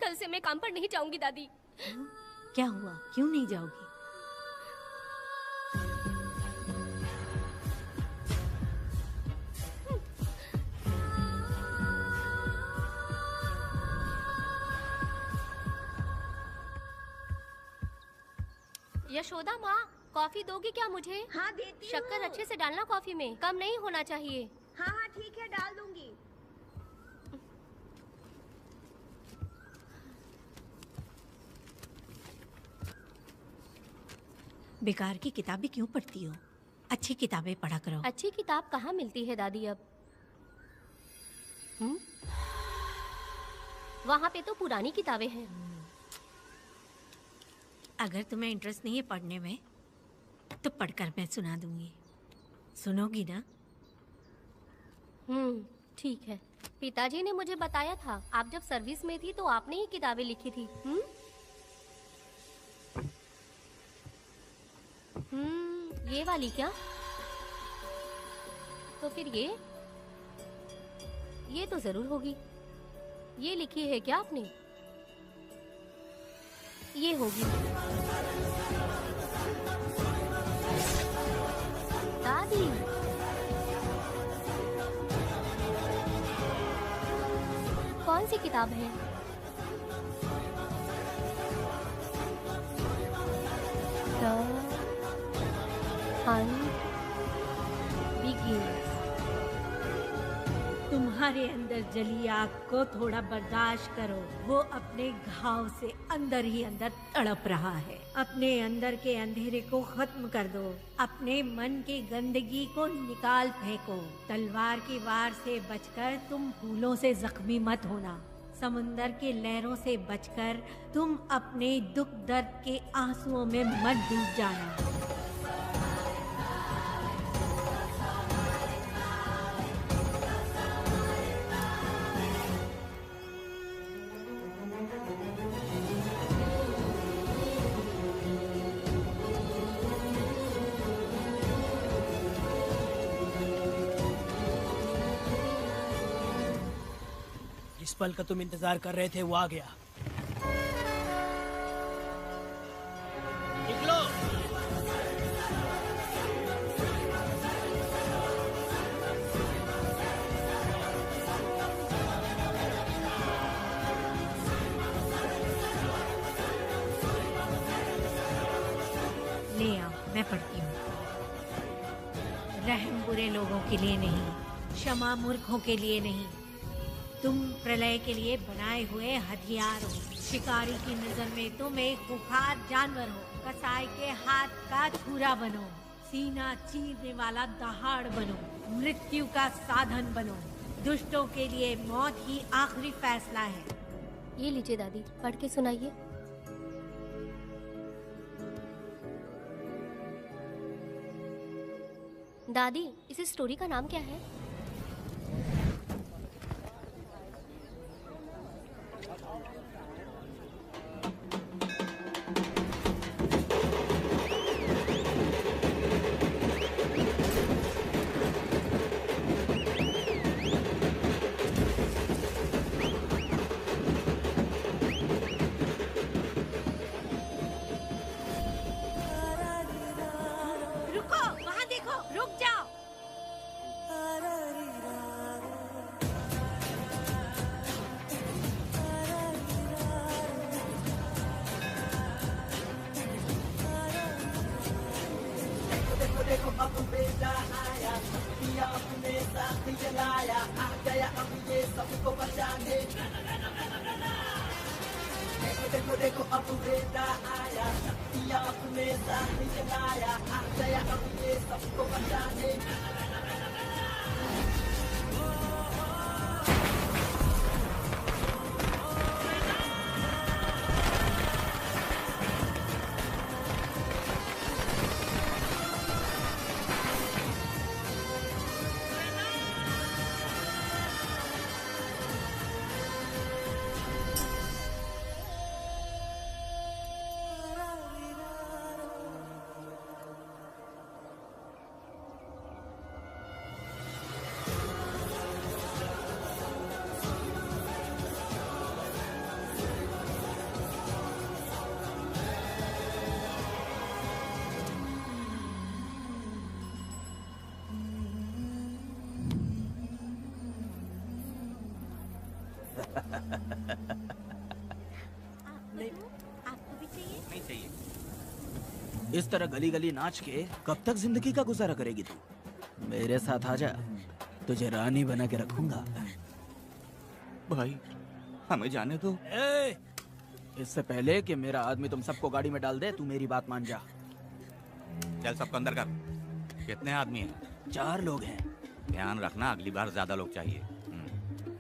कल से मैं काम पर नहीं जाऊंगी दादी। क्या हुआ, क्यों नहीं जाओगी? यशोदा माँ, कॉफी दोगी क्या मुझे? हाँ देती हूँ। शक्कर अच्छे से डालना कॉफी में, कम नहीं होना चाहिए। हाँ हाँ ठीक है, डाल दूंगी। बेकार की किताबें क्यों पढ़ती हो? अच्छी किताबें पढ़ा करो। अच्छी किताब कहाँ मिलती है दादी अब? वहाँ पे तो पुरानी किताबें हैं। अगर तुम्हें इंटरेस्ट नहीं है पढ़ने में तो पढ़कर मैं सुना दूंगी। सुनोगी ना? ठीक है। पिताजी ने मुझे बताया था आप जब सर्विस में थी तो आपने ही किताबें लिखी थी। ये वाली क्या? तो फिर ये तो जरूर होगी। ये लिखी है क्या आपने? ये होगी। दादी, कौन सी किताब है? तुम्हारे अंदर जली आग को थोड़ा बर्दाश्त करो। वो अपने घाव से अंदर ही अंदर तड़प रहा है। अपने अंदर के अंधेरे को खत्म कर दो। अपने मन की गंदगी को निकाल फेंको। तलवार की वार से बचकर तुम फूलों से जख्मी मत होना। समुंदर के लहरों से बचकर तुम अपने दुख दर्द के आंसुओं में मत डूब जाना। जिस पल का तुम इंतजार कर रहे थे वो आ गया। निकलो। ले आओ, मैं पढ़ती हूँ। रहम बुरे लोगों के लिए नहीं, क्षमा मूर्खों के लिए नहीं। तुम प्रलय के लिए बनाए हुए हथियार हो। शिकारी की नजर में तुम एक खुखार जानवर हो। कसाई के हाथ का छुरा बनो। सीना चीरने वाला दहाड़ बनो। मृत्यु का साधन बनो। दुष्टों के लिए मौत ही आखिरी फैसला है। ये लीजिए दादी, पढ़ के सुनाइए। दादी, इस स्टोरी का नाम क्या है? देखो अब बेटा आया, पिया अपने साथ जलाया, आ गया अब ये सबको बचाने। देखो देखो अब बेटा आया, पिया अपने साथ जलाया, आ गया अब ये सबको बचाने। आपको भी चाहिए? नहीं चाहिए। इस तरह गली गली नाच के कब तक जिंदगी का गुजारा करेगी तू? मेरे साथ आजा, तुझे रानी बना के रखूंगा। भाई हमें जाने दो। ए, इससे पहले कि मेरा आदमी तुम सबको गाड़ी में डाल दे, तू मेरी बात मान जा। चल सबको अंदर कर। कितने आदमी हैं? 4 लोग हैं। ध्यान रखना, अगली बार ज्यादा लोग चाहिए।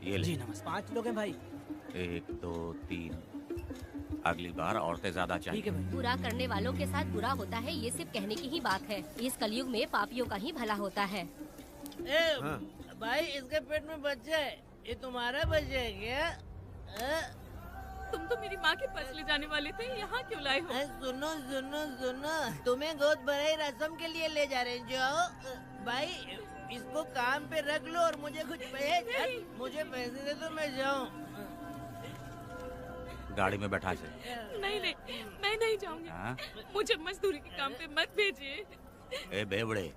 ये ले। जी नमस्ते। 5 लोग हैं भाई। 1 2 3। अगली बार औरतें ज्यादा ठीक है चाहिए। भाई। बुरा करने वालों के साथ बुरा होता है, ये सिर्फ कहने की ही बात है। इस कलयुग में पापियों का ही भला होता है। भाई इसके पेट में बच्चा है, ये तुम्हारा बच्चा है क्या? तुम तो मेरी माँ के पास ले जाने वाले थे, यहाँ क्यों लाए हो? सुनो सुनो सुनो, तुम्हें गोद भराई रस्म के लिए ले जा रहे हैं। जाओ भाई, इसको काम पे रख लो और मुझे कुछ मुझे पैसे दे तो मैं जाऊँ। गाड़ी में बैठा से। नहीं नहीं, मैं नहीं जाऊंगी। हाँ? मुझे मजदूरी के काम पे मत भेजिए। ए बेवड़े,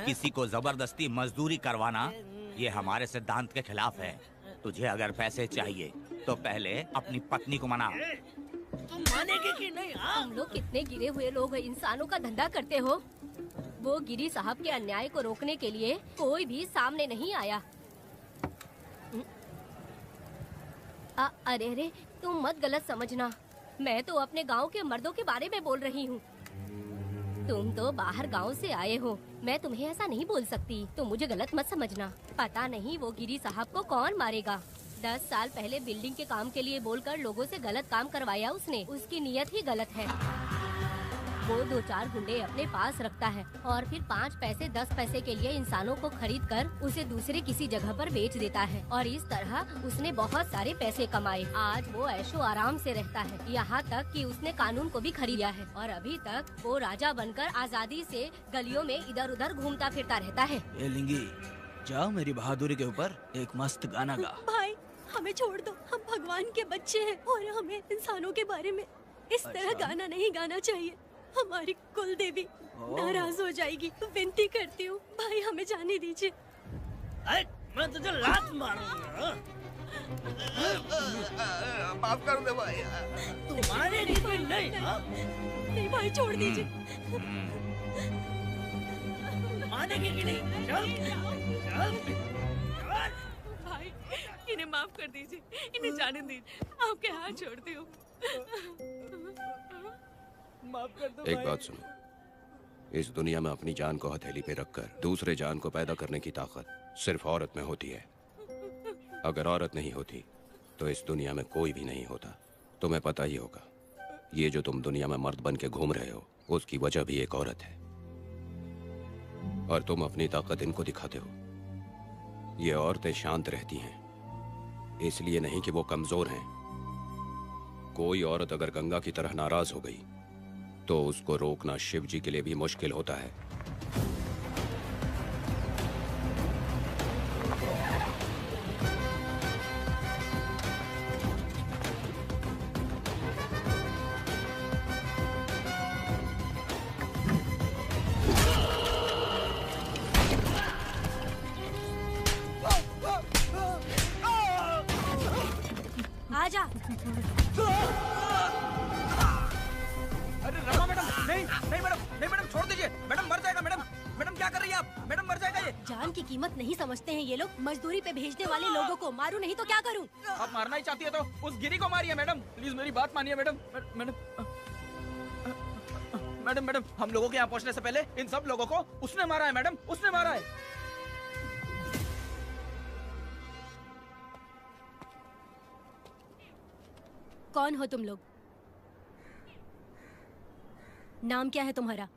किसी को जबरदस्ती मजदूरी करवाना ये हमारे सिद्धांत के खिलाफ है। तुझे अगर पैसे चाहिए तो पहले अपनी पत्नी को मना। तुम मानेगे कि नहीं? तुम लोग कितने गिरे हुए लोग हैं, इंसानों का धंधा करते हो। वो गिरी साहब के अन्याय को रोकने के लिए कोई भी सामने नहीं आया। अरे अरे, तुम मत गलत समझना, मैं तो अपने गांव के मर्दों के बारे में बोल रही हूँ। तुम तो बाहर गांव से आए हो, मैं तुम्हें ऐसा नहीं बोल सकती, तो मुझे गलत मत समझना। पता नहीं वो गिरी साहब को कौन मारेगा। 10 साल पहले बिल्डिंग के काम के लिए बोलकर लोगों से गलत काम करवाया उसने। उसकी नीयत ही गलत है। वो 2-4 गुंडे अपने पास रखता है और फिर 5 पैसे 10 पैसे के लिए इंसानों को खरीद कर उसे दूसरे किसी जगह पर बेच देता है। और इस तरह उसने बहुत सारे पैसे कमाए। आज वो ऐशो आराम से रहता है, यहाँ तक कि उसने कानून को भी खरीदा है। और अभी तक वो राजा बनकर आजादी से गलियों में इधर उधर घूमता फिरता रहता है। ए लिंगी, जाओ मेरी बहादुरी के ऊपर एक मस्त गाना गा। भाई हमें छोड़ दो, हम भगवान के बच्चे हैं और हमें इंसानों के बारे में इस तरह गाना नहीं गाना चाहिए। हमारी कुल देवी नाराज हो जाएगी। विनती करती हूँ भाई, हमें जाने दीजिए। मैं तुझे लात मारूंगा। माफ कर दे भाई। तुम मानेगी कि नहीं? नहीं भाई, छोड़ दीजिए। मानेगी कि नहीं? चल चल भाई इन्हें माफ कर दीजिए, इन्हें जाने दीजिए, आपके हाथ छोड़ती हूँ। माफ कर दो एक भाई। बात सुनो, इस दुनिया में अपनी जान को हथेली पे रखकर दूसरे जान को पैदा करने की ताकत सिर्फ औरत में होती है। अगर औरत नहीं होती तो इस दुनिया में कोई भी नहीं होता। तुम्हें पता ही होगा, ये जो तुम दुनिया में मर्द बन के घूम रहे हो उसकी वजह भी एक औरत है। और तुम अपनी ताकत इनको दिखाते हो। ये औरतें शांत रहती हैं, इसलिए नहीं कि वो कमजोर हैं। कोई औरत अगर गंगा की तरह नाराज हो गई तो उसको रोकना शिव जी के लिए भी मुश्किल होता है। आजा। अरे रमा मैडम, नहीं नहीं मैडम, नहीं मैडम, छोड़ दीजिए मैडम, मर जाएगा मैडम। मैडम क्या कर रही है आप? मैडम मर जाएगा ये। जान की कीमत नहीं समझते हैं ये लोग। मजदूरी पे भेजने वाले लोगों को मारूं नहीं तो क्या करूं? आप मारना ही चाहती है तो उस गिरी को मारिए मैडम, प्लीज मेरी बात मानिए मैडम। मैडम मैडम मैडम, हम लोगों के यहाँ पहुँचने से पहले इन सब लोगों को उसने मारा है मैडम, उसने मारा है। कौन हो तुम लोग? नाम क्या है तुम्हारा?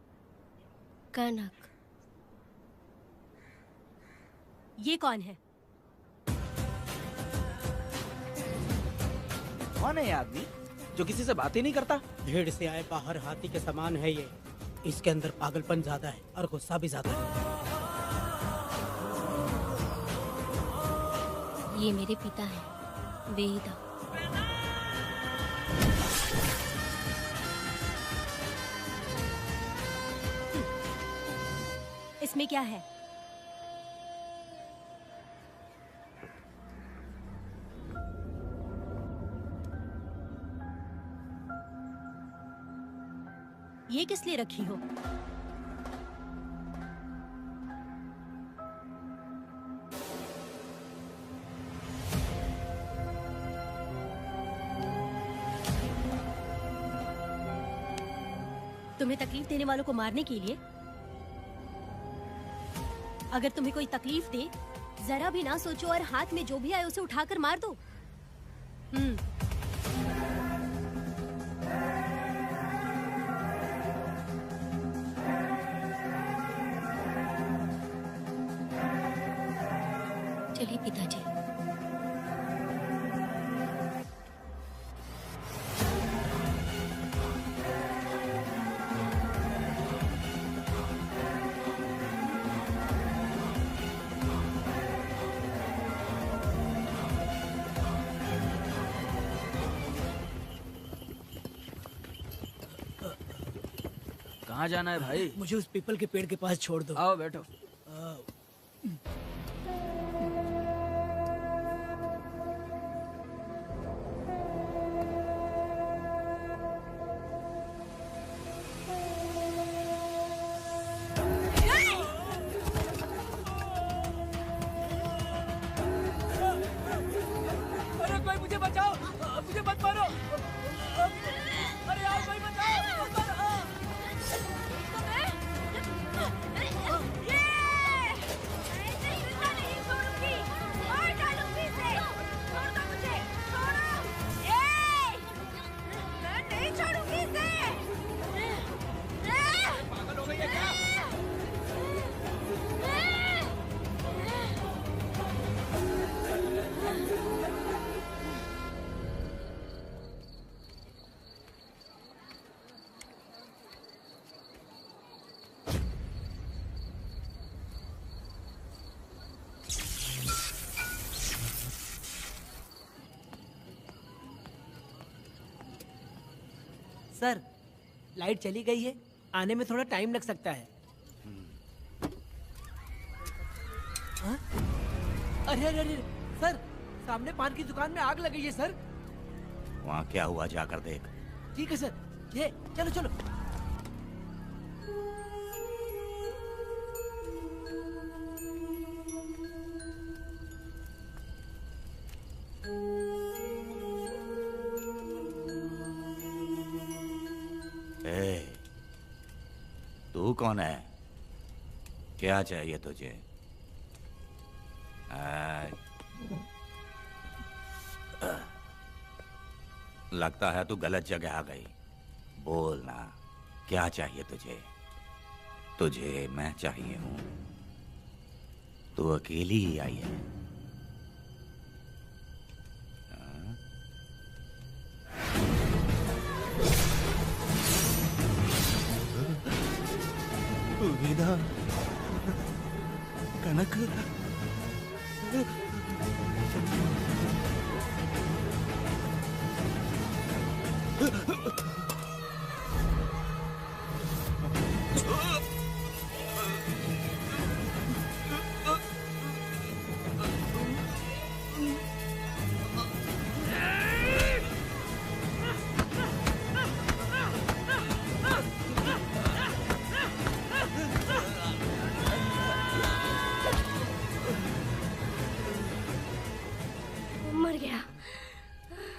कनक। ये कौन है? कौन है ये आदमी जो किसी से बात ही नहीं करता? भीड़ से आए बाहर हाथी के समान है ये। इसके अंदर पागलपन ज्यादा है और गुस्सा भी ज्यादा है। ये मेरे पिता हैं, वेदा। इसमें क्या है? ये किस लिए रखी हो? तुम्हें तकलीफ देने वालों को मारने के लिए? अगर तुम्हें कोई तकलीफ दे, जरा भी ना सोचो और हाथ में जो भी आए उसे उठाकर मार दो। चलिए पिताजी। कहाँ जाना है भाई? मुझे उस पीपल के पेड़ के पास छोड़ दो। आओ बैठो। अरे कोई मुझे बचाओ, मुझे मत मारो। अरे यार कोई बचाओ, मत मारो। सर, लाइट चली गई है, आने में थोड़ा टाइम लग सकता है। हाँ? अरे अरे अरे सर, सामने पान की दुकान में आग लगी है सर। वहाँ क्या हुआ जाकर देख। ठीक है सर, ये चलो चलो। तू कौन है? क्या चाहिए तुझे? लगता है तू गलत जगह आ गई। बोल ना, क्या चाहिए तुझे? तुझे मैं चाहिए हूं। तू अकेली ही आई है। विदा कनक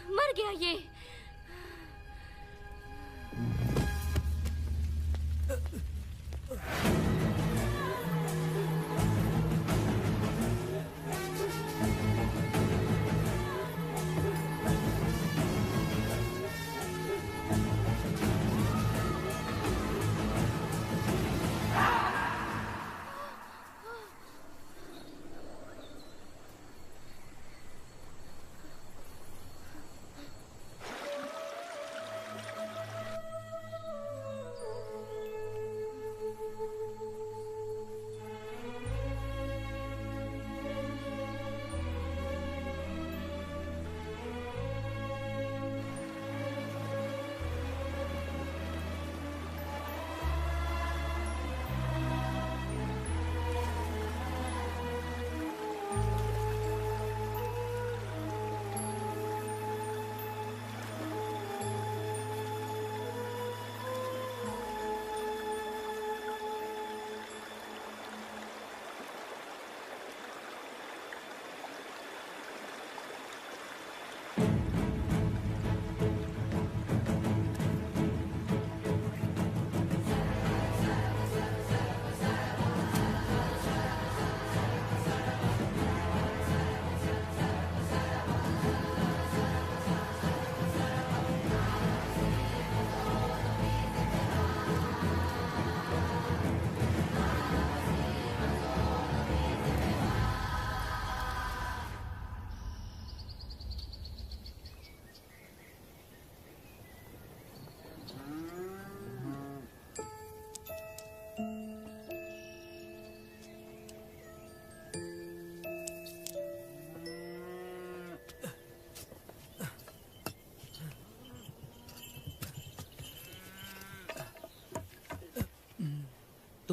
मर गया ये।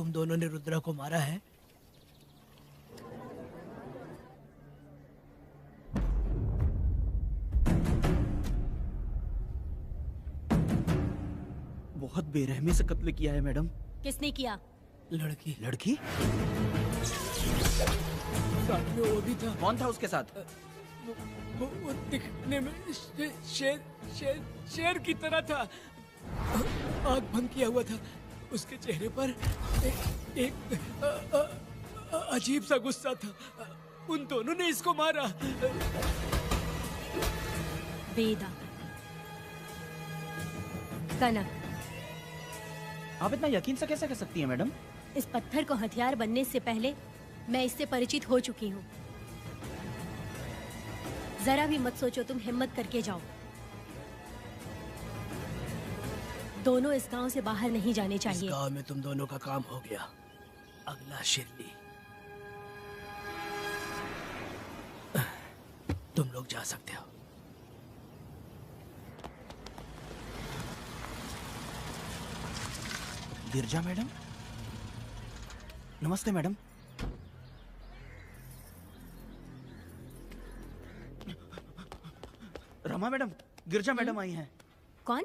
तुम दोनों ने रुद्रा को मारा है? बहुत बेरहमी से कत्ल किया है मैडम। किसने किया? लड़की। लड़की? साथ में वो भी था। कौन था उसके साथ? वो दिखने में शेर की तरह था। आँख बंद किया हुआ था। उसके चेहरे पर एक अजीब सा गुस्सा था। उन दोनों ने इसको मारा। वेदा, कनक, आप इतना यकीन से कैसे कह सकती हैं मैडम? इस पत्थर को हथियार बनने से पहले मैं इससे परिचित हो चुकी हूँ। जरा भी मत सोचो, तुम हिम्मत करके जाओ। दोनों इस गांव से बाहर नहीं जाने चाहिए। इस गांव में तुम दोनों का काम हो गया। अगला शिरली। तुम लोग जा सकते हो। गिरजा मैडम? नमस्ते मैडम। रमा मैडम, गिरजा मैडम आई हैं। कौन?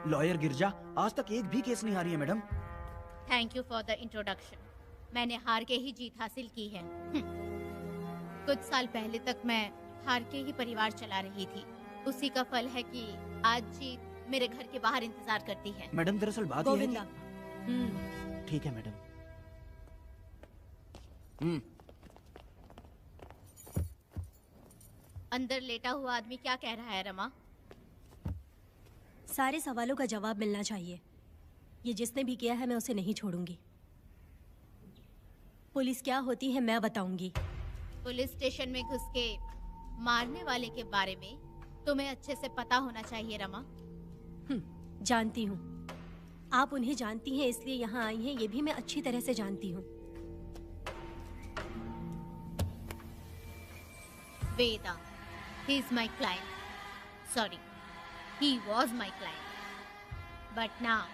लॉयर गिरजा आज तक एक भी केस नहीं हारी है madam. Thank you for the introduction. मैंने हार के ही जीत हासिल की है। कुछ साल पहले तक मैं हार के ही परिवार चला रही थी। उसी का फल है कि आज जीत मेरे घर के बाहर इंतजार करती है। मैडम दरअसल बात यह है कि... ठीक है मैडम। अंदर लेटा हुआ आदमी क्या कह रहा है रमा? सारे सवालों का जवाब मिलना चाहिए। ये जिसने भी किया है मैं उसे नहीं छोड़ूंगी। पुलिस क्या होती है मैं बताऊंगी। पुलिस स्टेशन में घुस के मारने वाले के बारे में तुम्हें अच्छे से पता होना चाहिए रमा। जानती हूँ। आप उन्हें जानती हैं इसलिए यहाँ आई हैं, ये भी मैं अच्छी तरह से जानती हूँ। वेदा, he is my client. Sorry, he was my client. But now,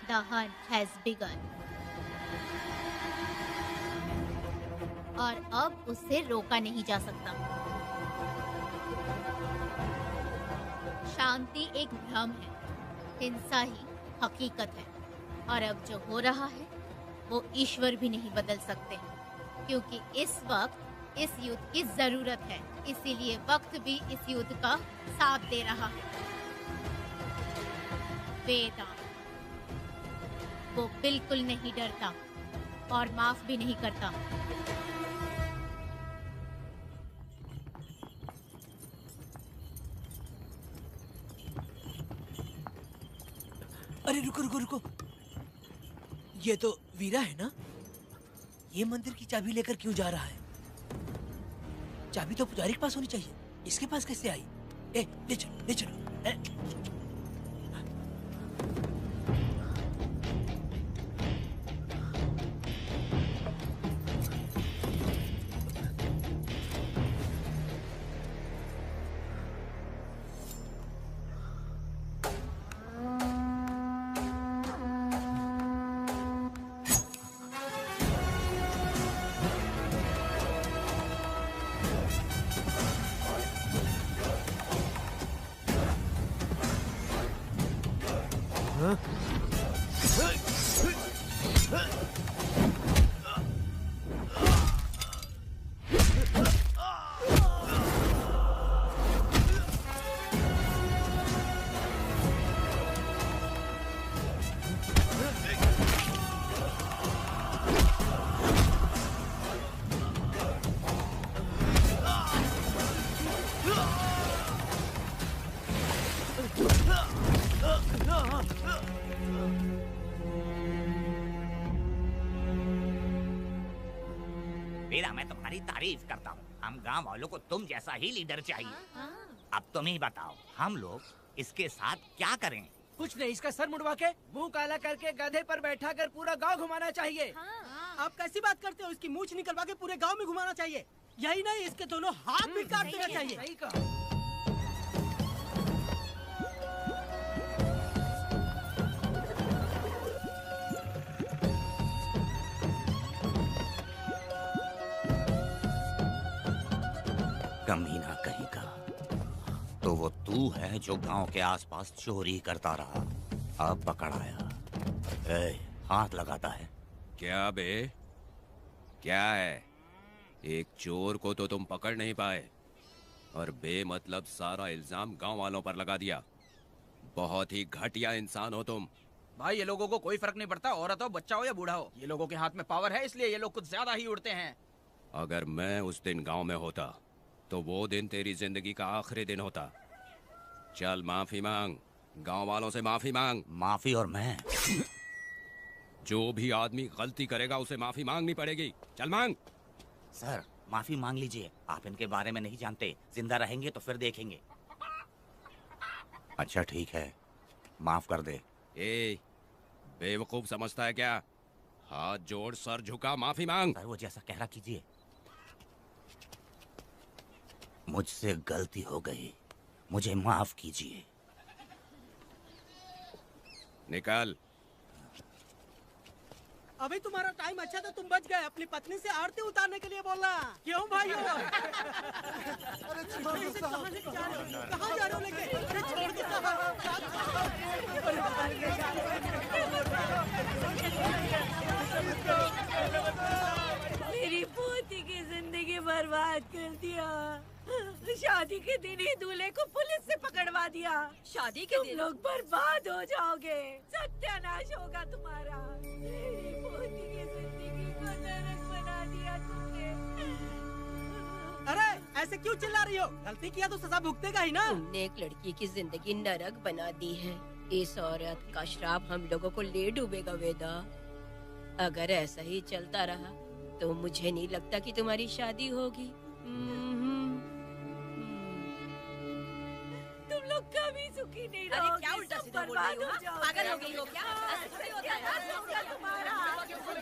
the hunt has begun. और अब उसे रोका नहीं जा सकता। शांति एक भ्रम है, हिंसा ही हकीकत है। और अब जो हो रहा है वो ईश्वर भी नहीं बदल सकते, क्योंकि इस वक्त इस युद्ध की जरूरत है। इसीलिए वक्त भी इस युद्ध का साथ दे रहा है। वेदा, वो बिल्कुल नहीं डरता और माफ भी नहीं करता। अरे रुको रुको रुको, ये तो वीरा है ना? ये मंदिर की चाबी लेकर क्यों जा रहा है? चाबी तो पुजारी के पास होनी चाहिए, इसके पास कैसे आई? ले चलो ले चलो। वीरा, मैं तुम्हारी तारीफ करता हूँ। हम गांव वालों को तुम जैसा ही लीडर चाहिए। अब तुम ही बताओ, हम लोग इसके साथ क्या करें? कुछ नहीं, इसका सर मुड़वा के मुंह काला करके गधे पर बैठा कर पूरा गांव घुमाना चाहिए। आप कैसी बात करते हो? इसकी मूंछ निकलवा के पूरे गांव में घुमाना चाहिए। यही नहीं, इसके दोनों हाथ भी काट देना चाहिए। सही कहा। कमीना कहीं का। तो वो तू है जो गांव के आसपास चोरी करता रहा, अब पकड़ आया। ए, हाथ लगाता है। क्या बे, क्या है? एक चोर को तो तुम पकड़ नहीं पाए और बेमतलब सारा इल्जाम गांव वालों पर लगा दिया। बहुत ही घटिया इंसान हो तुम। भाई ये लोगों को कोई फर्क नहीं पड़ता, औरत हो, बच्चा हो या बूढ़ा हो। ये लोगों के हाथ में पावर है, इसलिए ये लोग कुछ ज्यादा ही उड़ते हैं। अगर मैं उस दिन गांव में होता तो वो दिन तेरी जिंदगी का आखिरी दिन होता। चल माफी मांग, गांव वालों से माफी मांग। माफी? और मैं? जो भी आदमी गलती करेगा उसे माफी मांगनी पड़ेगी। चल मांग। सर माफी मांग लीजिए, आप इनके बारे में नहीं जानते। जिंदा रहेंगे तो फिर देखेंगे। अच्छा ठीक है, माफ कर दे। ए, बेवकूफ समझता है क्या? हाथ जोड़, सर झुका, माफी मांग। सर वो जैसा कह रहा कीजिए। मुझसे गलती हो गई, मुझे माफ कीजिए। निकल। अभी तुम्हारा टाइम अच्छा था, तुम बच गए। अपनी पत्नी से आरती उतारने के लिए बोलना। क्यों भाइयों? अरे कहाँ जा रहे हो लेके? अरे छोड़ के मेरी पोती की जिंदगी बर्बाद कर दिया। शादी के दिन ही दूल्हे को पुलिस से पकड़वा दिया। शादी के तुम दिन? लोग बर्बाद हो जाओगे, सत्यानाश होगा तुम्हारा। मेरी पोती की जिंदगी को नरक बना दिया तुमने। अरे ऐसे क्यों चिल्ला रही हो? गलती किया तो सजा भुगतेगा ही ना। तुमने एक लड़की की जिंदगी नरक बना दी है। इस औरत का श्राप हम लोगों को ले डूबेगा वेदा। अगर ऐसा ही चलता रहा तो मुझे नहीं लगता कि तुम्हारी शादी होगी। तुम लोग कभी सुखी नहीं अरे रहोगे। क्या उल्टा सब सीधा बोल बर्बाद रही हो? हो जाओगे। पागल हो गई हो क्या? ऐसा थोड़ी होता है। ऐसा होगा तुम्हारा।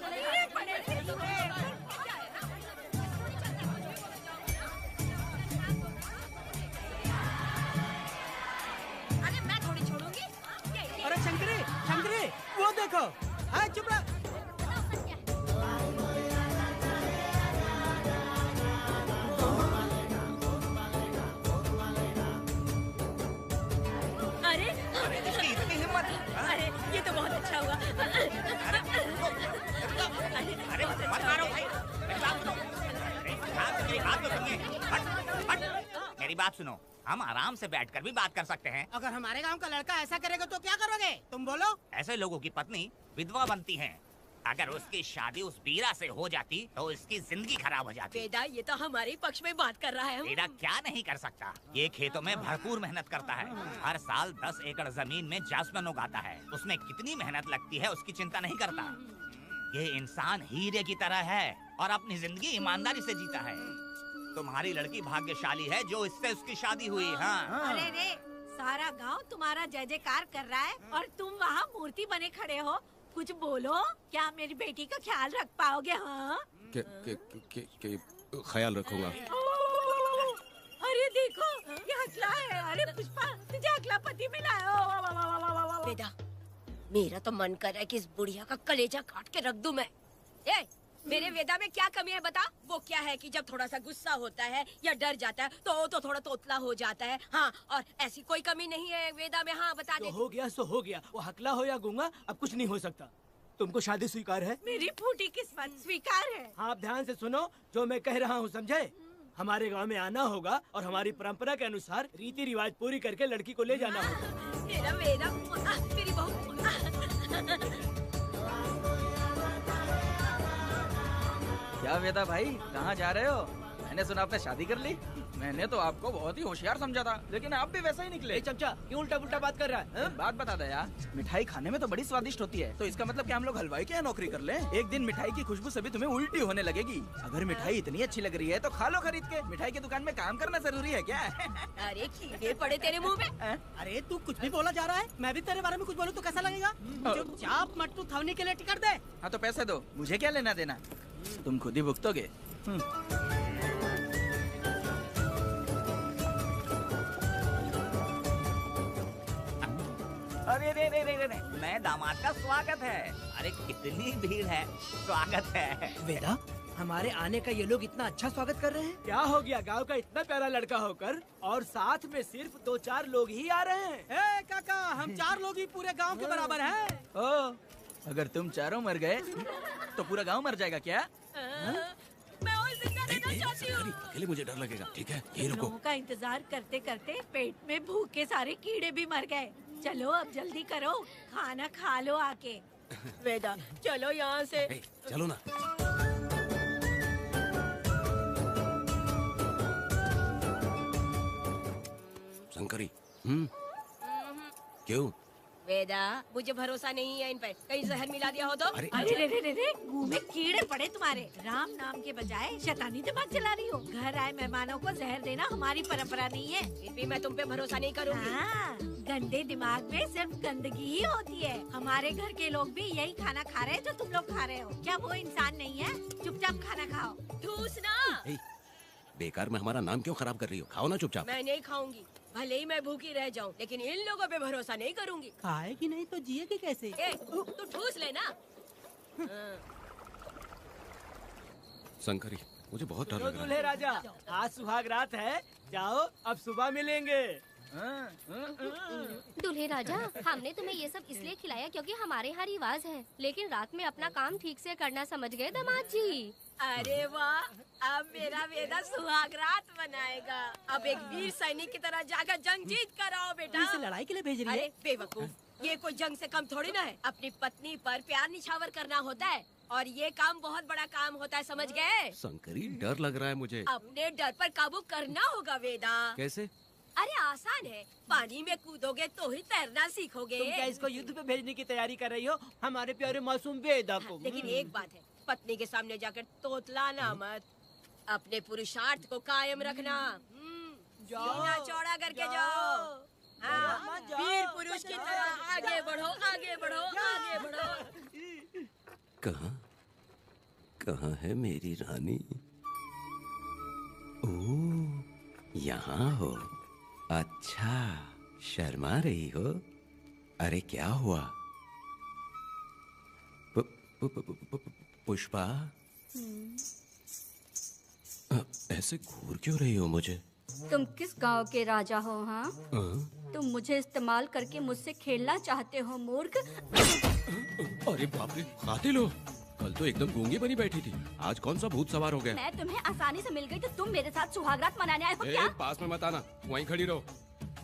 मेरे पड़े थे तुम्हें। अरे मैं थोड़ी छोड़ूंगी। अरे शंकरी, शंकरी, वो देखो। हाँ चुप रह। अरे इतनी हिम्मत? अरे ये तो बहुत अच्छा हुआ। अरे मत मारो भाई, मेरी बात सुनो। मेरी बात तो सुनिए। हट, हट। मेरी बात सुनो, हम आराम से बैठकर भी बात कर सकते हैं। अगर हमारे गांव का लड़का ऐसा करेगा तो क्या करोगे? तुम बोलो। ऐसे लोगों की पत्नी विधवा बनती हैं। अगर उसकी शादी उस बीरा से हो जाती तो उसकी जिंदगी खराब हो जाती। वेदा ये तो हमारे पक्ष में बात कर रहा है। वेदा क्या नहीं कर सकता? ये खेतों में भरपूर मेहनत करता है। हर साल 10 एकड़ जमीन में जासमन उगाता है। उसमें कितनी मेहनत लगती है उसकी चिंता नहीं करता। ये इंसान हीरे की तरह है और अपनी जिंदगी ईमानदारी से जीता है। तुम्हारी लड़की भाग्यशाली है जो इससे उसकी शादी हुई। हाँ अरे रे, सारा गांव तुम्हारा जय जयकार कर रहा है और तुम वहाँ मूर्ति बने खड़े हो। कुछ बोलो, क्या मेरी बेटी का ख्याल रख पाओगे? हाँ ख्याल रखूंगा। अरे देखो ये हकला है। अरे पुष्पा, तुझे हकला पति मिला है। वेदा मेरा तो मन कर रहा है कि इस बुढ़िया का कलेजा काट के रख दूं मैं। ए, मेरे वेदा में क्या कमी है बता? वो क्या है कि जब थोड़ा सा गुस्सा होता है या डर जाता है तो थोड़ा तोतला हो जाता है। हाँ, और ऐसी कोई कमी नहीं है वेदा में। हाँ बता दे। हो गया सो हो गया। वो हकला हो या गूंगा अब कुछ नहीं हो सकता। तुमको शादी स्वीकार है? मेरी फूटी किस्मत स्वीकार है। आप ध्यान से सुनो जो मैं कह रहा हूँ, समझे? हमारे गांव में आना होगा और हमारी परंपरा के अनुसार रीति रिवाज पूरी करके लड़की को ले जाना होगा। मेरा वेदा, मेरी बहू। क्या वेदा भाई, कहाँ जा रहे हो? मैंने सुना आपने शादी कर ली। मैंने तो आपको बहुत ही होशियार समझा था, लेकिन आप भी वैसा ही निकले। चमचा क्यों उल्टा पुल्टा बात कर रहा है? बात बता दे यार, मिठाई खाने में तो बड़ी स्वादिष्ट होती है, तो इसका मतलब क्या हम लोग हलवाई के यहाँ नौकरी कर लें? एक दिन मिठाई की खुशबू से भी तुम्हें उल्टी होने लगेगी। अगर मिठाई इतनी अच्छी लग रही है तो खा लो खरीद के। मिठाई की दुकान में काम करना जरूरी है क्या? अरे कीड़े पड़े तेरे मुँह में। अरे तू कुछ भी बोला जा रहा है। मैं भी तेरे बारे में कुछ बोलूँ तो कैसा लगेगा? चुपचाप मट्टू थवने के लिए टिकट दे। हाँ तो पैसे दो, मुझे क्या लेना देना, तुम खुद ही भुगतोगे। अरे रे रे रे रे, नए दामाद का स्वागत है। अरे कितनी भीड़ है, स्वागत है। वेदा हमारे आने का ये लोग इतना अच्छा स्वागत कर रहे हैं। क्या हो गया गांव का इतना प्यारा लड़का होकर और साथ में सिर्फ 2-4 लोग ही आ रहे हैं। ए काका, हम 4 लोग ही पूरे गांव के बराबर हैं। ओ, अगर तुम चारों मर गए तो पूरा गांव मर जाएगा क्या? मैं और जिंदा रहना चाहती हूँ। अकेले मुझे डर लगेगा। ठीक है, ये रुको। लोगों का इंतजार करते करते पेट में भूखे सारे कीड़े भी मर गए। चलो अब जल्दी करो, खाना खा लो आके। वेदा, चलो यहाँ से। चलो ना। शंकरी, क्यों? वेदा, मुझे भरोसा नहीं है इन पर। कहीं जहर मिला दिया हो तो? अरे अरे रे रे रे रे, मुंह में कीड़े पड़े तुम्हारे। राम नाम के बजाय शैतानी दिमाग चला रही हो। घर आए मेहमानों को जहर देना हमारी परंपरा नहीं है। फिर भी मैं तुम पे भरोसा नहीं करूँगी। हाँ, गंदे दिमाग में सिर्फ गंदगी ही होती है। हमारे घर के लोग भी यही खाना खा रहे हैं जो तुम लोग खा रहे हो। क्या वो इंसान नहीं है? चुपचाप खाना खाओ। ठूसना। बेकार में हमारा नाम क्यों खराब कर रही हो? खाओ ना चुपचाप। मैं नहीं खाऊंगी, भले ही मैं भूखी रह जाऊं, लेकिन इन लोगों पे भरोसा नहीं करूंगी। खाएगी नहीं तो जिएगी कैसे? तू ठूस लेना। शंकरी, मुझे बहुत डर लग रहा दूल्हे है। राजा, आज सुहाग रात है, जाओ अब सुबह मिलेंगे। दूल्हे राजा, हमने तुम्हें ये सब इसलिए खिलाया क्योंकि हमारे यहाँ रिवाज है, लेकिन रात में अपना काम ठीक से करना समझ गए दामाद जी। अरे वाह, अब मेरा वेदा सुहाग रात मनाएगा। अब एक वीर सैनिक की तरह जाकर जंग जीत कर आओ बेटा। इसे लड़ाई के लिए भेज रही है? अरे बेवकूफ, ये कोई जंग से कम थोड़ी ना है। अपनी पत्नी पर प्यार निछावर करना होता है और ये काम बहुत बड़ा काम होता है, समझ गए? शंकरी, डर लग रहा है मुझे। अपने डर पर काबू करना होगा वेदा। कैसे? अरे आसान है, पानी में कूदोगे तो ही तैरना सीखोगे। तुम क्या इसको युद्ध पे भेजने की तैयारी कर रही हो? हमारे प्यारे मासूम वेदा को। लेकिन एक बात है, पत्नी के सामने जाकर तोतलाना मत। अपने पुरुषार्थ को कायम रखना। सीना चौड़ा करके जाओ। हाँ, वीर पुरुष की तरह आगे बढ़ो, आगे बढ़ो, आगे बढ़ो। कहाँ है मेरी रानी? ओह, यहाँ हो। अच्छा, शर्मा रही हो? अरे क्या हुआ? पुष्पा, ऐसे घूर क्यों रही हो मुझे? तुम किस गांव के राजा हो? हाँ, तुम मुझे इस्तेमाल करके मुझसे खेलना चाहते हो मूर्ख। अरे बाप रे, कातिल हो। कल तो एकदम गूंगी बनी बैठी थी, आज कौन सा भूत सवार हो गया? मैं तुम्हें आसानी से मिल गई तो तुम मेरे साथ सुहागरात मनाने आए हो क्या? पास में मत आना, वहीं खड़ी रहो।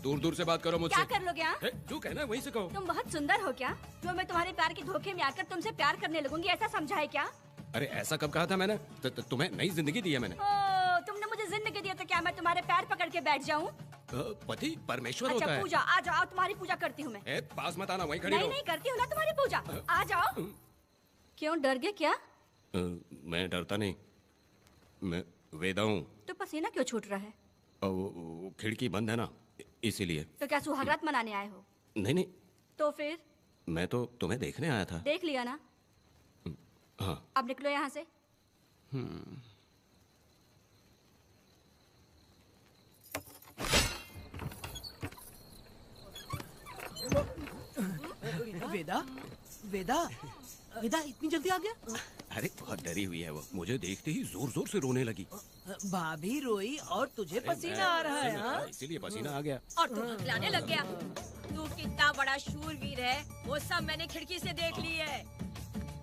दूर दूर से बात करो मुझसे। क्या कर लोगे? जो कहना है वहीं से कहो। तुम बहुत सुंदर हो क्या, जो मैं तुम्हारे प्यार के धोखे में आकर तुमसे प्यार करने लगूंगी, ऐसा समझा है क्या? अरे ऐसा कब कहा था मैंने? तुम्हें नई जिंदगी दी है मैंने। ओ, तुमने मुझे जिंदगी दी है तो क्या मैं तुम्हारे पैर पकड़ के बैठ जाऊँ? पति परमेश्वर अच्छा, होता है। पूजा, आ जाओ, तुम्हारी पूजा करती हूँ मैं। पास मत आना, वहीं खड़ी रहो। नहीं करती हूँ ना तुम्हारी पूजा, आ जाओ। क्यों डर गए क्या? मैं डरता नहीं, मैं वेदा हूँ। तो पसीना क्यों छूट रहा है? वो खिड़की बंद है ना, इसीलिए। तो क्या सुहागरात मनाने आए हो? नहीं, तो फिर? मैं तो तुम्हें देखने आया था। देख लिया ना? हाँ। अब निकलो यहाँ से। वेदा, वेदा, वेदा इतनी जल्दी आ गया? अरे बहुत डरी हुई है वो, मुझे देखते ही जोर जोर से रोने लगी। भाभी रोई और तुझे पसीना आ रहा है? हाँ? इसीलिए पसीना आ गया। और तू हकलाने लग गया। तू कितना बड़ा शूरवीर है, वो सब मैंने खिड़की से देख ली है।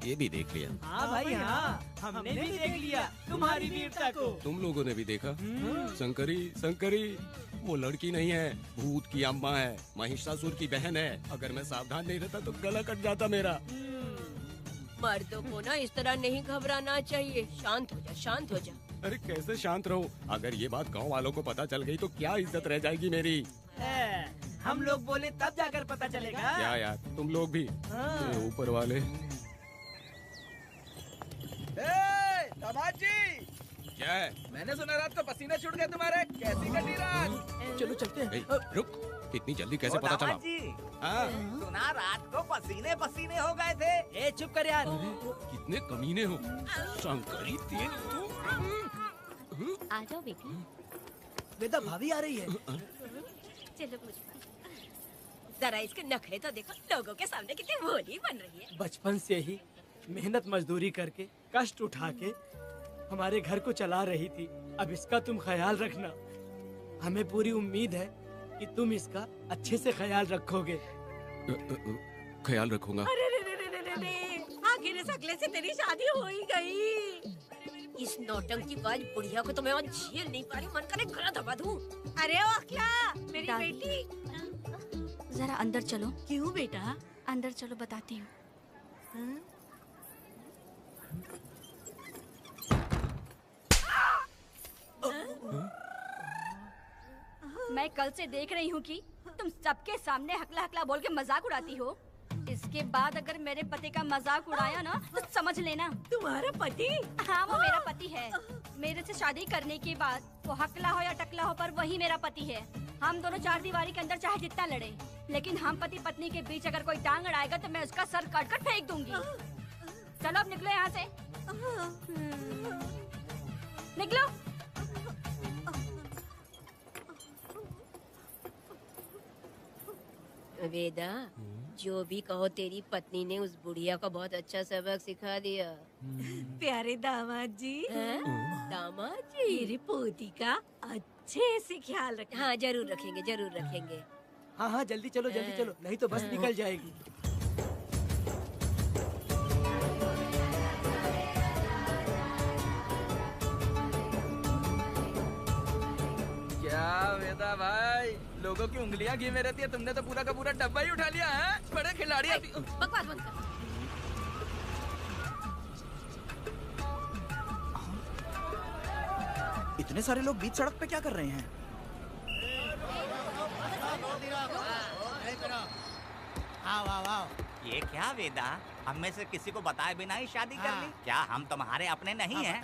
ये भी देख लिया? हाँ भाई हाँ, हमने भी देख लिया तुम्हारी वीरता को। तुम लोगों ने भी देखा? शंकरी, शंकरी, वो लड़की नहीं है, भूत की अम्मा है, महिषासुर की बहन है। अगर मैं सावधान नहीं रहता तो गला कट जाता मेरा। मर्दों को ना इस तरह नहीं घबराना चाहिए। शांत हो जा, शांत हो जा। अरे कैसे शांत रहूं? अगर ये बात गांव वालों को पता चल गई तो क्या इज्जत रह जाएगी मेरी? हम लोग बोले तब जाकर पता चलेगा। क्या यार, तुम लोग भी ऊपर वाले। दामाद जी, क्या है? मैंने सुना रात को पसीने छूट गए तुम्हारे, कैसी कटी रात? चलो चलते हैं। रुक, इतनी जल्दी कैसे पता चला? हाँ? सुना रात को पसीने पसीने हो गए थे। ए चुप कर यार। कितने कमीने हो शंकरी, तेज तू। आ जाओ बेटी। वेदा भाभी आ रही है। चलो पुष्पा। जरा इसके नखरे तो देखो, लोगों के सामने कितनी भोली बन रही है। बचपन से ही मेहनत मजदूरी करके, कष्ट उठा के हमारे घर को चला रही थी। अब इसका तुम ख्याल रखना। हमें पूरी उम्मीद है कि तुम इसका अच्छे से ख्याल रखोगे। ख्याल रखूंगा। अरे रे रे रे रे रे रे, आखिर इस अगले से तेरी शादी हो ही गई। इस नौटंकी बाज बुढ़िया को तो मैं और झेल नहीं पा रही, मन करे गला दबा दूं। अरे ओ अखिला, मेरी दादी। बेटी। जरा अंदर चलो। क्यों बेटा? अंदर चलो, बताती हूँ। मैं कल से देख रही हूँ कि तुम सबके सामने हकला हकला बोल के मजाक उड़ाती हो। इसके बाद अगर मेरे पति का मजाक उड़ाया ना तो समझ लेना। तुम्हारा पति? हाँ, वो मेरा पति है। मेरे से शादी करने के बाद वो हकला हो या टकला हो, पर वही मेरा पति है। हम दोनों चार दीवारी के अंदर चाहे जितना लड़े, लेकिन हम पति पत्नी के बीच अगर कोई टांग अड़ाएगा तो मैं उसका सर काट कर फेंक दूंगी। चलो अब निकलो यहाँ से। निकलो। वेदा, जो भी कहो, तेरी पत्नी ने उस बुढ़िया को बहुत अच्छा सबक सिखा दिया। प्यारे दामाद जी। दामाद जी? मेरी पोती का अच्छे से ख्याल रखना। हाँ, जरूर रखेंगे, जरूर रखेंगे। हाँ हाँ, जल्दी चलो, जल्दी चलो, नहीं तो बस निकल जाएगी। क्या वेदा भाई, लोगों की उंगलियां घी में रहती है, तुमने तो पूरा का पूरा डब्बा ही उठा लिया है। बड़े खिलाड़ी। बकवास बंद कर। इतने सारे लोग बीच सड़क पे क्या कर रहे हैं? ये क्या वेदा, हम में से किसी को बताए बिना ही शादी कर ली? क्या हम तुम्हारे अपने नहीं हैं?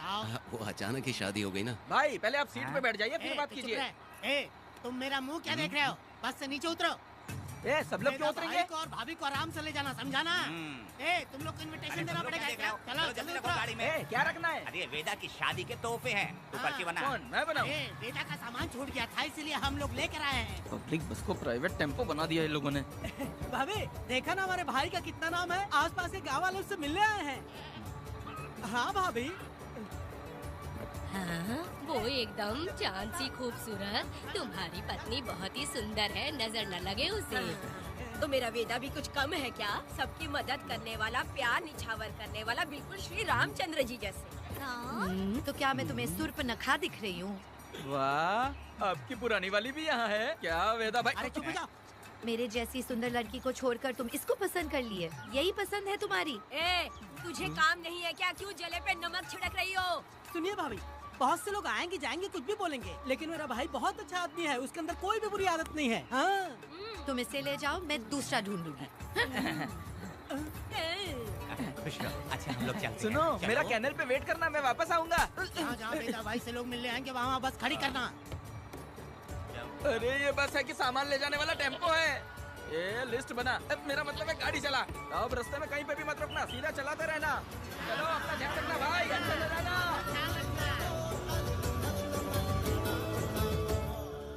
वो अचानक ही शादी हो गई ना। भाई पहले आप सीट पे बैठ जाइए, फिर बात कीजिए। तुम मेरा मुंह क्या देख रहे हो? बस से नीचे उतरो। सब लोग क्यों उतरेंगे? भाई को और भाभी को आराम से ले जाना, समझा ना? तुम लोग को इनविटेशन देना पड़ेगा। चलो जल्दी उतरो। गाड़ी में क्या रखना है? अरे वेदा की शादी के तोहफे हैं, तू पर्ची बना। कौन? मैं बनाऊं? बेटा का सामान छूट गया था, इसलिए हम लोग लेकर आए हैं। पब्लिक बस को प्राइवेट टेम्पो बना दिया इन लोगों ने। भाभी देखा ना हमारे भाई का कितना नाम है, आसपास के गाँव वालों से मिलने आए हैं। हाँ भाभी। हाँ, वो एकदम चांद सी खूबसूरत। तुम्हारी पत्नी बहुत ही सुंदर है, नजर न लगे उसे। तो मेरा वेदा भी कुछ कम है क्या? सबकी मदद करने वाला, प्यार निछावर करने वाला, बिल्कुल श्री रामचंद्र जी जैसे। तो क्या मैं तुम्हें सुर्पनखा दिख रही हूँ? वाह, आपकी पुरानी वाली भी यहाँ है क्या वेदा भाई? अरे चुप हो जाओ। मेरे जैसी सुंदर लड़की को छोड़कर तुम इसको पसंद कर लिए, यही पसंद है तुम्हारी? तुझे काम नहीं है क्या? क्यों जले पे नमक छिड़क रही हो? सुनिए भाभी, बहुत से लोग आएंगे जाएंगे, कुछ भी बोलेंगे, लेकिन मेरा भाई बहुत अच्छा आदमी है, उसके अंदर कोई भी बुरी आदत नहीं है। हाँ। तुम इसे ले जाओ, मैं दूसरा ढूंढ लूंगी। खुश रहो। अच्छा हम लोग चलते हैं। सुनो, मेरा कैनल पे वेट करना, मैं वापस आऊंगा। जहाँ बेटा भाई से लोग मिलने आएंगे वहाँ बस खड़ी करना। अरे ये बस है कि सामान ले जाने वाला टेम्पो है। ये लिस्ट बना। अब मेरा मतलब है गाड़ी चला। अब रास्ते में कहीं पे भी मत रुकना, सीधा चलाते रहना। चलो अपना ध्यान रखना भाई, अच्छे से रहना।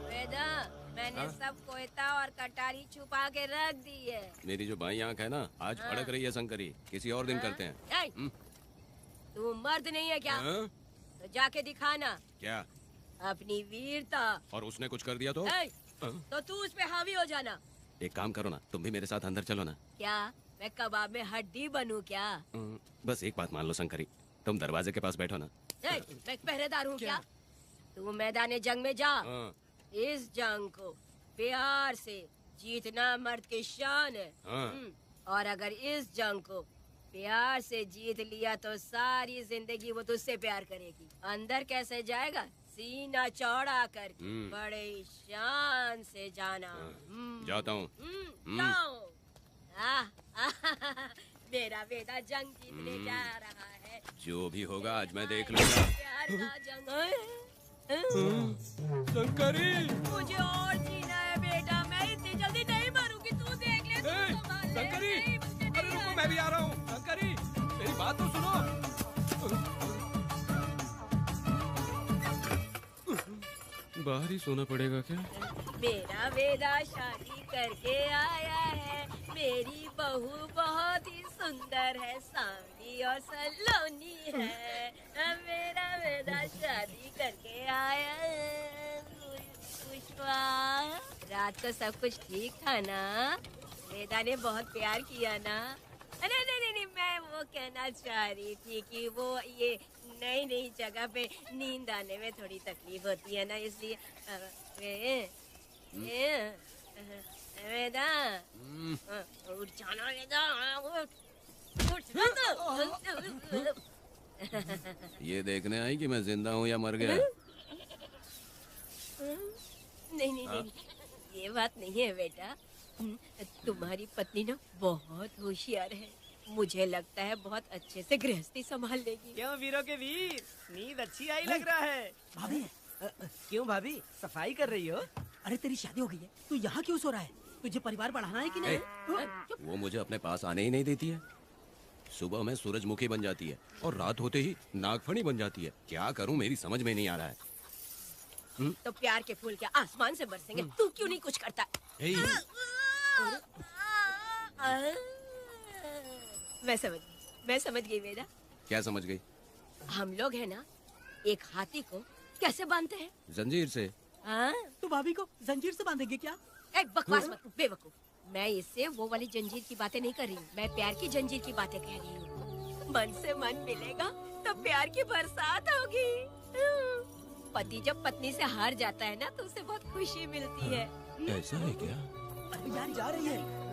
वेदा, मैंने सब कोयता और कटारी छुपा के रख दी है। मेरी जो बाई आंख है ना, आज भड़क रही है शंकरी। किसी और दिन करते हैं। तू मर्द नहीं है क्या? तो जाके दिखाना क्या अपनी वीरता। और उसने कुछ कर दिया तो? तो तू उस पे हावी हो जाना। एक काम करो ना, तुम भी मेरे साथ अंदर चलो ना। क्या मैं कबाब में हड्डी बनूं क्या? बस एक बात मान लो शंकरी, तुम दरवाजे के पास बैठो ना। मैं पहरेदार हूँ क्या? तू मैदान जंग में जा। इस जंग को प्यार से जीतना मर्द की शान है। और अगर इस जंग को प्यार से जीत लिया तो सारी जिंदगी वो तुझसे प्यार करेगी। अंदर कैसे जाएगा? सीना चौड़ा करके बड़े शान से जाना। जाता हूँ। मेरा बेटा जंग जीतने जा रहा है। जो भी होगा आज मैं देख लूंगा। प्यार का जंग। शंकरी, मुझे और जीना है बेटा, मैं इतनी जल्दी नहीं मरूंगी। तू देख ले, तू संभाल ले। शंकरी, अरे रुको, मैं भी आ रहा हूँ। शंकरी, मेरी बात तो सुनो। बाहर ही सोना पड़ेगा क्या? मेरा वेदा शादी करके आया है, मेरी बहू बहुत ही सुंदर है, सांवली और सलोनी है। मेरा वेदा शादी करके आया है। पुष्पा, रात को सब कुछ ठीक था ना? वेदा ने बहुत प्यार किया ना? नहीं, मैं वो कहना चाह रही थी कि वो ये नई जगह पे नींद आने में थोड़ी तकलीफ होती है ना, इसलिए वेदा उठ जाना, वेदा उठ। ये देखने आई कि मैं जिंदा हूँ या मर गया? नहीं, ये बात नहीं है बेटा। तुम्हारी पत्नी ना बहुत होशियार है, मुझे लगता है बहुत अच्छे से गृहस्थी संभाल लेगी। क्यों वीरों के वीर, नींद अच्छी आई लग रहा है। भाभी क्यों भाभी सफाई कर रही हो? अरे तेरी शादी हो गई है, तू यहाँ क्यों सो रहा है? तुझे परिवार बढ़ाना है कि नहीं? वो मुझे अपने पास आने ही नहीं देती है। सुबह में सूरजमुखी बन जाती है और रात होते ही नागफनी बन जाती है। क्या करूं, मेरी समझ में नहीं आ रहा है। तो प्यार के फूल क्या आसमान से बरसेंगे? तू क्यों नहीं कुछ करता? मैं समझ गई वेदा। क्या समझ गई? हम लोग है ना, एक हाथी को कैसे बांधते हैं? जंजीर से। तो भाभी को जंजीर से बांधेंगे क्या? एक बकवास मत, बेवकूफ। मैं इससे वो वाली जंजीर की बातें नहीं कर रही हूँ, मैं प्यार की जंजीर की बातें कह रही हूँ। मन से मन मिलेगा तो प्यार की बरसात होगी। पति जब पत्नी से हार जाता है ना तो उसे बहुत खुशी मिलती है। ऐसा है क्या? अरे यार जा रही है।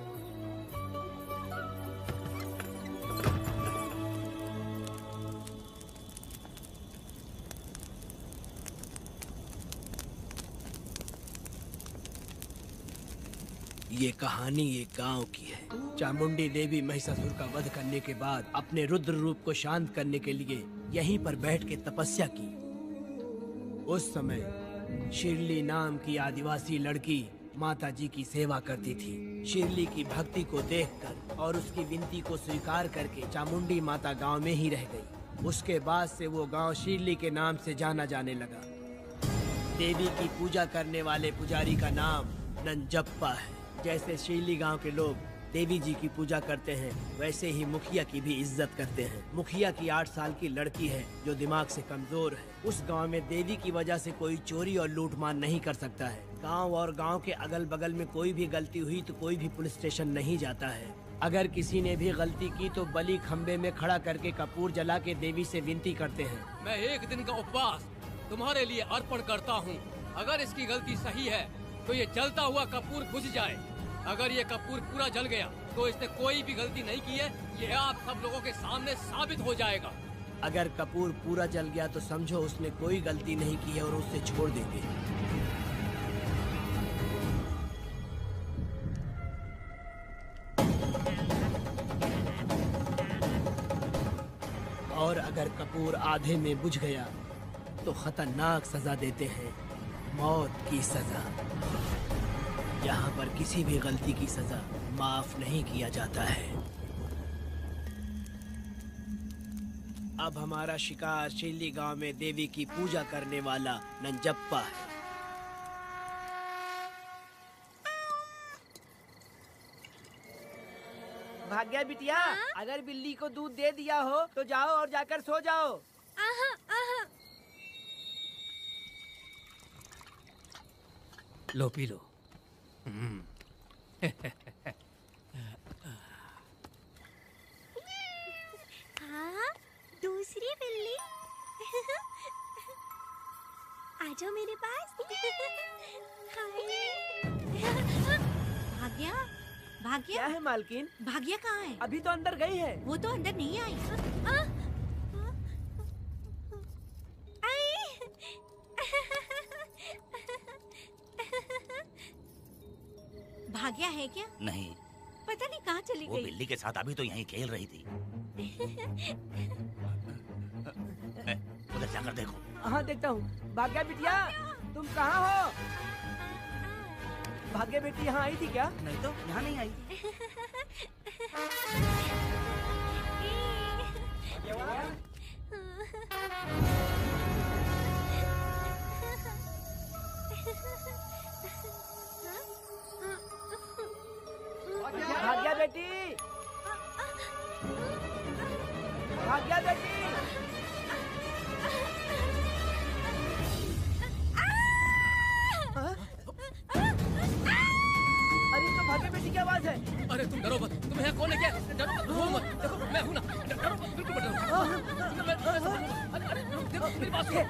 ये कहानी एक गांव की है। चामुंडी देवी महिषासुर का वध करने के बाद अपने रुद्र रूप को शांत करने के लिए यहीं पर बैठ के तपस्या की। उस समय शिरली नाम की आदिवासी लड़की माता जी की सेवा करती थी। शिरली की भक्ति को देखकर और उसकी विनती को स्वीकार करके चामुंडी माता गांव में ही रह गई। उसके बाद से वो गांव शिरली के नाम से जाना जाने लगा। देवी की पूजा करने वाले पुजारी का नाम नंजप्पा है। जैसे शिरली गांव के लोग देवी जी की पूजा करते हैं, वैसे ही मुखिया की भी इज्जत करते हैं। मुखिया की 8 साल की लड़की है जो दिमाग से कमजोर है। उस गांव में देवी की वजह से कोई चोरी और लूटमार नहीं कर सकता है। गांव और गांव के अगल बगल में कोई भी गलती हुई तो कोई भी पुलिस स्टेशन नहीं जाता है। अगर किसी ने भी गलती की तो बलि खम्बे में खड़ा करके कपूर जला के देवी से विनती करते हैं। मैं 1 दिन का उपवास तुम्हारे लिए अर्पण करता हूँ। अगर इसकी गलती सही है तो ये जलता हुआ कपूर बुझ जाए। अगर ये कपूर पूरा जल गया तो इसने कोई भी गलती नहीं की है, ये आप सब लोगों के सामने साबित हो जाएगा। अगर कपूर पूरा जल गया तो समझो उसने कोई गलती नहीं की है और उसे छोड़ देंगे। और अगर कपूर आधे में बुझ गया तो खतरनाक सजा देते हैं, मौत की सजा। यहाँ पर किसी भी गलती की सजा माफ नहीं किया जाता है। अब हमारा शिकार शिरली गांव में देवी की पूजा करने वाला नंजप्पा है। भाग्या बिटिया, अगर बिल्ली को दूध दे दिया हो तो जाओ और जाकर सो जाओ। लो पी लो। हाँ, दूसरी बिल्ली। आ जाओ मेरे पास। भाग्या, भाग्या क्या है मालकिन? भाग्या कहाँ है? अभी तो अंदर गई है। वो तो अंदर नहीं आई। भाग्या है क्या? नहीं, पता नहीं कहाँ चली वो गई। बिल्ली के साथ अभी तो यहीं खेल रही थी। उधर जाकर देखो। हाँ देखता हूँ। भाग्या बिटिया, तुम कहाँ हो? भाग्या बेटी यहाँ आई थी क्या? नहीं तो यहाँ नहीं आई। बेटी, भाग्या बेटी। अरे तो भाग्य बेटी की आवाज है। अरे तुम डरो मत, तुम्हें यहाँ कौन है क्या? डरो मत, रो मत, देखो मैं हूँ ना, डरो मत, बिल्कुल मत डरो। अरे देखो मेरी बात सुनो।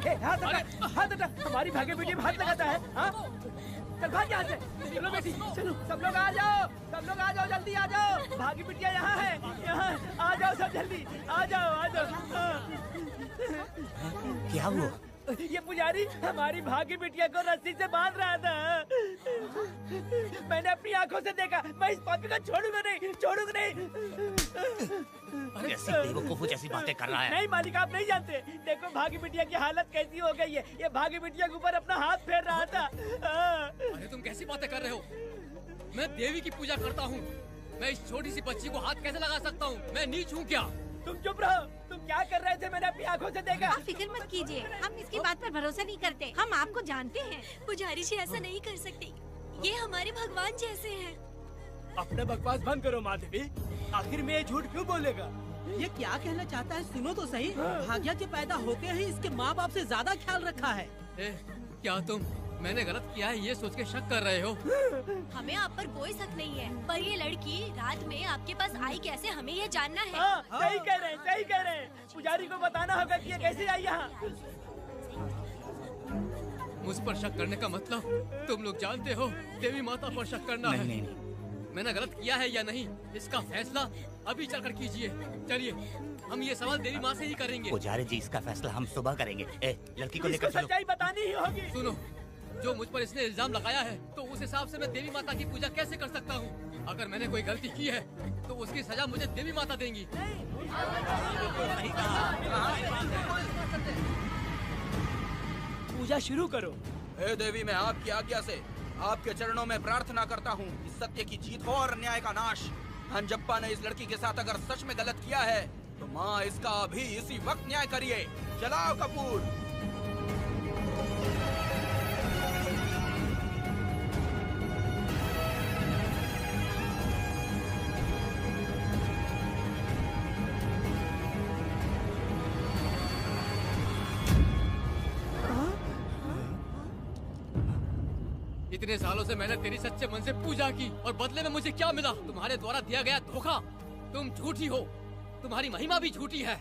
हाथ हटा, हमारी भाग्य बेटी में हाथ लगाता है। हाँ? चल भाग यहाँ से। चलो बेटी, चलो सब लोग आ जाओ, सब लोग आ जाओ, जल्दी आ जाओ। भाग्य बिटिया यहाँ है, यहाँ आ जाओ सब जल्दी, आ जाओ, आ जाओ। क्या हुआ? ये पुजारी हमारी भागी बिटिया को रस्सी से बांध रहा था। मैंने अपनी आंखों से देखा। मैं इस पापी को छोड़ूंगा नहीं, छोड़ूंगा नहीं। कैसी बेवकूफों जैसी बातें कर रहा है? नहीं मालिक, आप नहीं जानते। देखो भागी बिटिया की हालत कैसी हो गई है। ये भागी बिटिया के ऊपर अपना हाथ फेर रहा था। अरे तुम कैसी बातें कर रहे हो? मैं देवी की पूजा करता हूँ। मैं इस छोटी सी बच्ची को हाथ कैसे लगा सकता हूँ? मैं नीच हूँ क्या? तुम चुप रहो। तुम क्या कर रहे थे? मैंने अपनी आंखों से देखा। आप फिक्र मत कीजिए, हम इसकी बात पर भरोसा नहीं करते। हम आपको जानते हैं। पुजारी जी ऐसा नहीं कर सकती, ये हमारे भगवान जैसे हैं। अपना बकवास बंद करो माँ देवी। आखिर में ये झूठ क्यों बोलेगा? ये क्या कहना चाहता है? सुनो तो सही। भाग्या के पैदा होते ही इसके माँ बाप से ज्यादा ख्याल रखा है। क्या तुम मैंने गलत किया है ये सोच के शक कर रहे हो? हमें आप पर कोई शक नहीं है, पर ये लड़की रात में आपके पास आई कैसे, हमें ये जानना है। सही कह रहे हैं, सही कह रहे हैं। पुजारी को बताना होगा कि ये कैसे आई यहाँ। मुझ पर शक करने का मतलब तुम लोग जानते हो, देवी माता पर शक करना है। नहीं। मैंने गलत किया है या नहीं, इसका फैसला अभी चलकर कीजिए। चलिए हम ये सवाल देवी माँ से ही करेंगे। पुजारी जी इसका फैसला हम सुबह करेंगे। लड़की को लेकर चलो। सच्चाई बतानी ही होगी। सुनो, जो मुझ पर इसने इल्जाम लगाया है, तो उस हिसाब से मैं देवी माता की पूजा कैसे कर सकता हूँ? अगर मैंने कोई गलती की है, तो उसकी सजा मुझे देवी माता देंगी। पूजा शुरू करो। हे देवी, मैं आपकी आज्ञा से आपके चरणों में प्रार्थना करता हूँ कि सत्य की जीत हो और न्याय का नाश। हंजप्पा ने इस लड़की के साथ अगर सच में गलत किया है, तो माँ इसका अभी इसी वक्त न्याय करिए। जलाओ कपूर। इतने सालों से मैंने तेरी सच्चे मन से पूजा की, और बदले में मुझे क्या मिला? तुम्हारे द्वारा दिया गया धोखा। तुम झूठी हो, तुम्हारी महिमा भी झूठी है।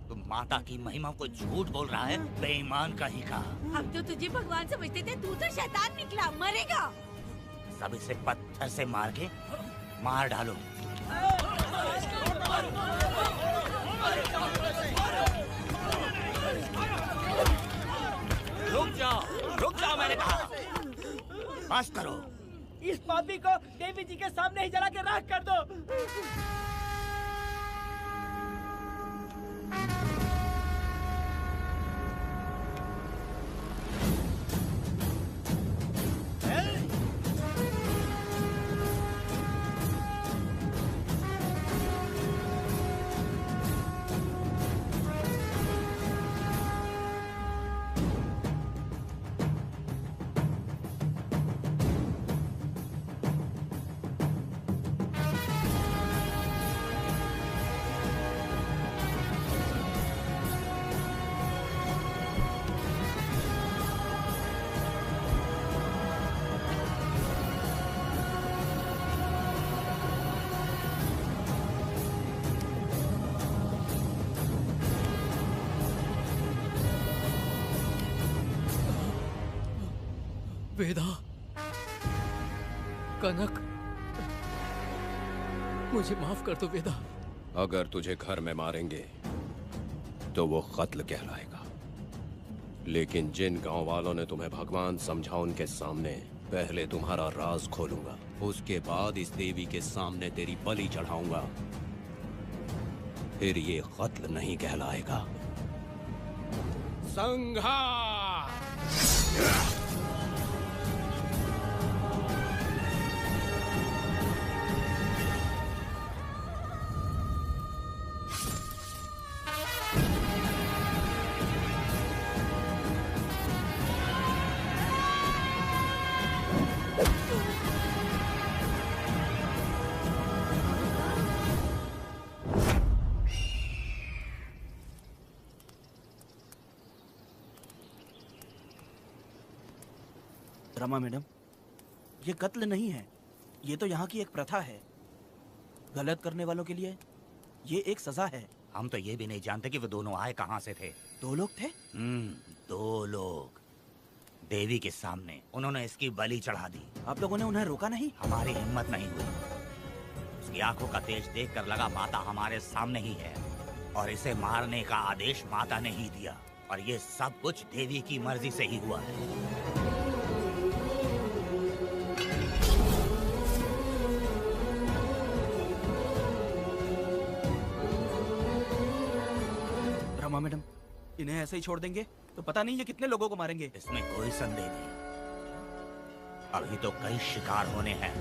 तुम माता की महिमा को झूठ बोल रहा है, बेईमान कहीं का। हम तो तुझे भगवान समझते थे, तू तो शैतान निकला, मरेगा। सब इसे पत्थर से मार के मार डालो। रुक जाओ मैंने कहा। बस करो। इस पापी को देवी जी के सामने ही जला के राख कर दो। वेदा, कनक, मुझे माफ कर दो वेदा। अगर तुझे घर में मारेंगे तो वो कत्ल कहलाएगा, लेकिन जिन गांव वालों ने तुम्हें भगवान समझा उनके सामने पहले तुम्हारा राज खोलूंगा, उसके बाद इस देवी के सामने तेरी बलि चढ़ाऊंगा। फिर ये कत्ल नहीं कहलाएगा। संहार! रमा मैडम, ये कत्ल नहीं है, ये तो यहाँ की एक प्रथा है। गलत करने वालों के लिए ये एक सजा है। हम तो ये भी नहीं जानते कि वो दोनों आए कहाँ से थे। 2 लोग थे? 2 लोग देवी के सामने उन्होंने इसकी बलि चढ़ा दी। आप लोगों ने उन्हें रोका नहीं? हमारी हिम्मत नहीं हुई। उसकी आंखों का तेज देखकर लगा माता हमारे सामने ही है और इसे मारने का आदेश माता ने ही दिया, और ये सब कुछ देवी की मर्जी से ही हुआ है। रमा मैडम, इन्हें ऐसे ही छोड़ देंगे तो पता नहीं ये कितने लोगों को मारेंगे। इसमें कोई संदेह नहीं। अभी तो कई शिकार होने हैं।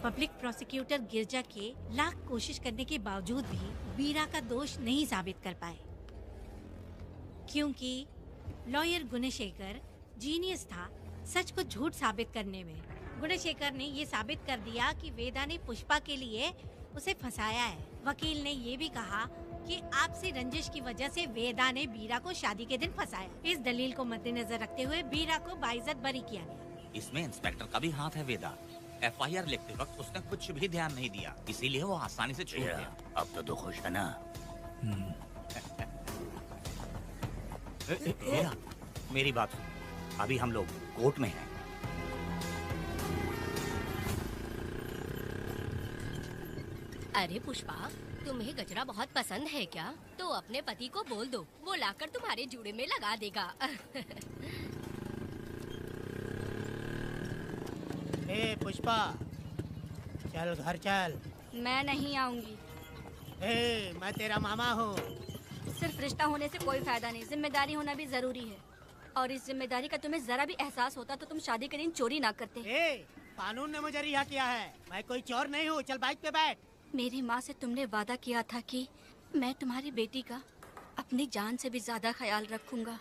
पब्लिक प्रोसिक्यूटर गिरजा के लाख कोशिश करने के बावजूद भी वीरा का दोष नहीं साबित कर पाए, क्योंकि लॉयर गुणशेखर जीनियस था सच को झूठ साबित करने में। गुणशेखर ने ये साबित कर दिया कि वेदा ने पुष्पा के लिए उसे फंसाया है। वकील ने ये भी कहा कि आपसी रंजिश की वजह से वेदा ने वीरा को शादी के दिन फंसाया। इस दलील को मद्देनजर रखते हुए वीरा को बाइज्जत बरी किया गया। इसमें इंस्पेक्टर का भी हाथ है वेदा। FIR लिखते वक्त उसने कुछ भी ध्यान नहीं दिया, इसीलिए वो आसानी से छूट गया। अब तो खुश है ना? वेदा, मेरी बात सुन, अभी हम लोग कोर्ट में हैं। अरे पुष्पा, तुम्हें गजरा बहुत पसंद है क्या? तो अपने पति को बोल दो, वो लाकर तुम्हारे जूड़े में लगा देगा। ए पुष्पा, चल घर चल। मैं नहीं आऊंगी। ए, मैं तेरा मामा हूँ। सिर्फ रिश्ता होने से कोई फायदा नहीं, जिम्मेदारी होना भी जरूरी है। और इस जिम्मेदारी का तुम्हें जरा भी एहसास होता तो तुम शादी के दिन चोरी ना करते। ए, कानून ने मुझे रिहा किया है, मैं कोई चोर नहीं हूँ। चल बाइक पे बैठ। मेरी माँ से तुमने वादा किया था कि मैं तुम्हारी बेटी का अपनी जान से भी ज्यादा ख्याल रखूंगा,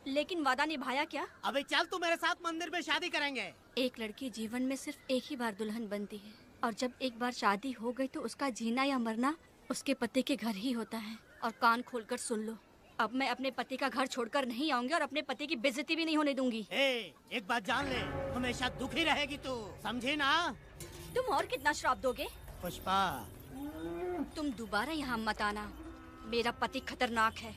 लेकिन वादा निभाया क्या? अबे चल, तू मेरे साथ मंदिर में शादी करेंगे। एक लड़की जीवन में सिर्फ एक ही बार दुल्हन बनती है, और जब एक बार शादी हो गई तो उसका जीना या मरना उसके पति के घर ही होता है। और कान खोलकर सुन लो, अब मैं अपने पति का घर छोड़कर नहीं आऊंगी और अपने पति की बेइज्जती भी नहीं होने दूंगी। एक बात जान ले, हमेशा दुखी रहेगी तू, समझी ना? तुम और कितना श्राप दोगे? पुष्पा, तुम दोबारा यहाँ मत आना, मेरा पति खतरनाक है।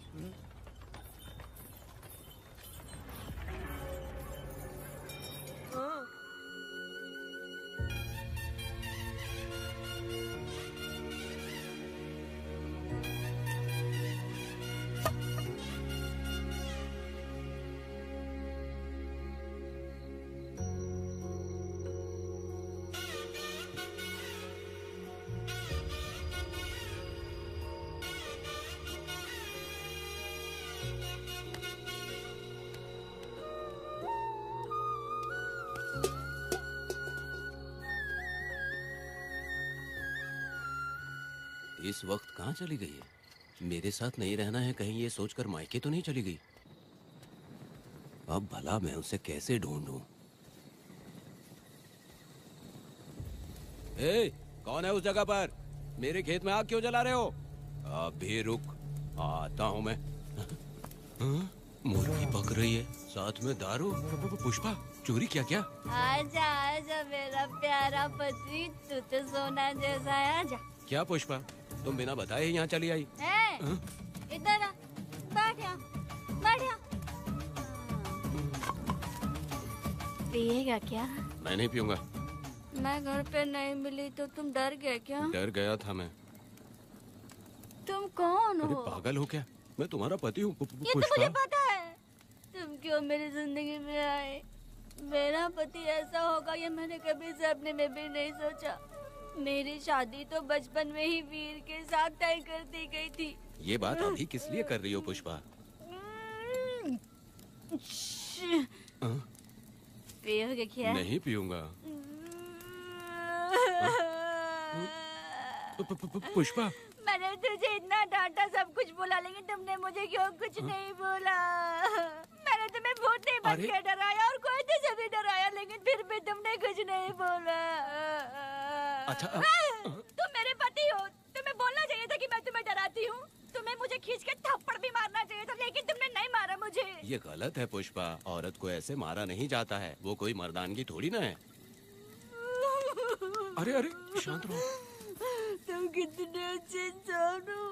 इस वक्त कहाँ चली गई है? मेरे साथ नहीं रहना है कहीं ये सोचकर मायके तो नहीं चली गई? अब भला मैं उसे कैसे ढूंढूं? ए, कौन है उस जगह पर? मेरे खेत में आग क्यों जला रहे हो? अभी रुक, आता हूँ मैं। हाँ? मुर्गी पक रही है, साथ में दारू। पुष्पा, चोरी क्या? क्या? आजा आजा मेरा प्यारा पति, तू तो सोना जैसा है। आजा। क्या पुष्पा, तुम बिना बताए ही यहाँ चली आई? इधर आ, बैठ यहाँ, बैठ यहाँ। पिएगा क्या? मैं नहीं पीऊंगा। मैं घर पे नहीं मिली तो तुम डर गए क्या? डर गया था मैं। तुम कौन अरे हो? पागल हो क्या? मैं तुम्हारा पति हूँ ये तो मुझे पता है। तुम क्यों मेरी जिंदगी में आए? मेरा पति ऐसा होगा ये मैंने कभी सपने में भी नहीं सोचा। मेरी शादी तो बचपन में ही वीर के साथ तय कर दी गई थी। ये बात अभी किस लिए कर रही हो पुष्पा? पियोगे क्या? नहीं पीऊंगा। पुष्पा मैंने तुझे इतना डांटा, सब कुछ बोला, लेकिन तुमने मुझे क्यों कुछ नहीं बोला? मैंने तुम्हें भूत नहीं बन के डराया और कोई तुझे भी डराया, लेकिन फिर भी तुमने कुछ नहीं बोला। अच्छा तुम मेरे पति हो, तुम्हें बोलना चाहिए था कि मैं तुम्हें डराती हूँ। तुम्हें मुझे खींच के थप्पड़ भी मारना चाहिए था, लेकिन तुमने नहीं मारा मुझे। ये गलत है पुष्पा, औरत को ऐसे मारा नहीं जाता है, वो कोई मर्दानगी थोड़ी ना है। अरे अरे शांत रहो। तुम कितने अच्छे इंसान हो।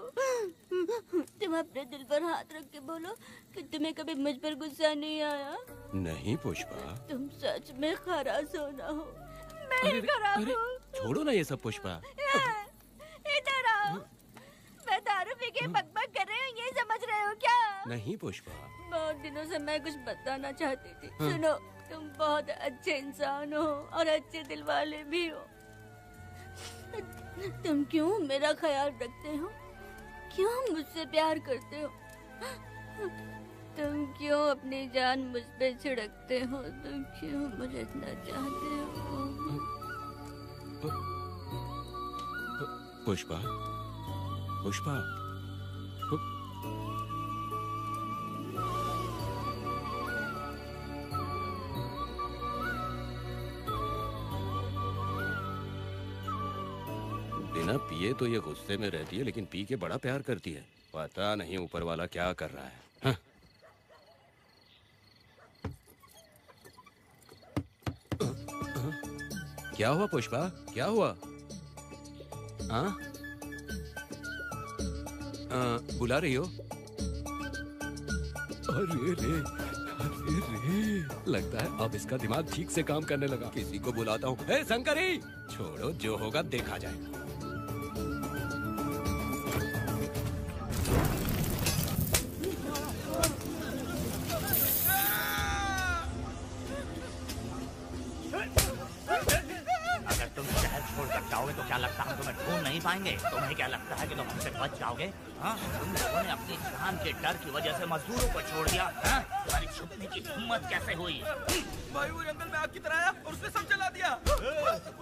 तुम अपने दिल पर हाथ रख के बोलो कि तुम्हें कभी मुझ पर गुस्सा नहीं आया। नहीं पुष्पा, तुम सच में खरास होना हो। मैं ही खराब हूँ। छोड़ो ना ये सब पुष्पा। इधर आओ। मैं दारू पी के बकबक कर रही हूँ, ये समझ रहे हो क्या? नहीं पुष्पा। बहुत दिनों से मैं कुछ बताना चाहती थी। सुनो, तुम बहुत अच्छे इंसान हो और अच्छे दिल वाले भी हो। तुम क्यों मेरा ख्याल रखते हो? क्यों मुझसे प्यार करते हो? तुम क्यों अपनी जान मुझ पे छिड़कते हो? तुम क्यों मुझे इतना चाहते हो? पुष्पा, पुष्पा, बिना पिए तो ये गुस्से में रहती है, लेकिन पी के बड़ा प्यार करती है। पता नहीं ऊपर वाला क्या कर रहा है। हाँ? क्या हुआ पुष्पा, क्या हुआ? हाँ? बुला रही हो? अरे रे, अरे रे, लगता है अब इसका दिमाग ठीक से काम करने लगा। किसी को बुलाता हूँ। हे शंकरी, छोड़ो, जो होगा देखा जाएगा। तो क्या लगता है हम तुम्हें ढूंढ नहीं पाएंगे? तुम्हें क्या लगता है कि तुम हमसे बच जाओगे? हाँ, तुम लोगों ने अपनी जान के डर की वजह से मजदूरों को छोड़ दिया। हाँ? तुम्हारी छुपने की हिम्मत कैसे हुई? भाई वो जंगल में आग की तरह आया और उसने सब जला दिया।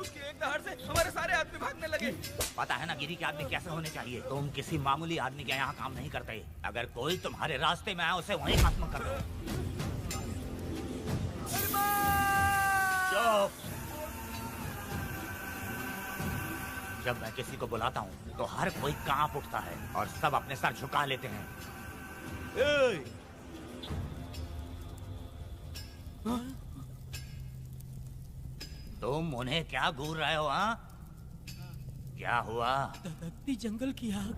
उसके एक दहाड़ से हमारे सारे आदमी भागने लगे। पता है ना गिरी के आदमी कैसे होने चाहिए? तुम किसी मामूली आदमी के यहाँ काम नहीं करते। अगर कोई तुम्हारे रास्ते में आए उसे वहीं खत्म कर दो। चुप। जब मैं किसी को बुलाता हूँ तो हर कोई कांप उठता है और सब अपने सर झुका लेते हैं। तुम उन्हें क्या घूर रहे हो? हाँ, क्या हुआ? दगदगती जंगल की आग।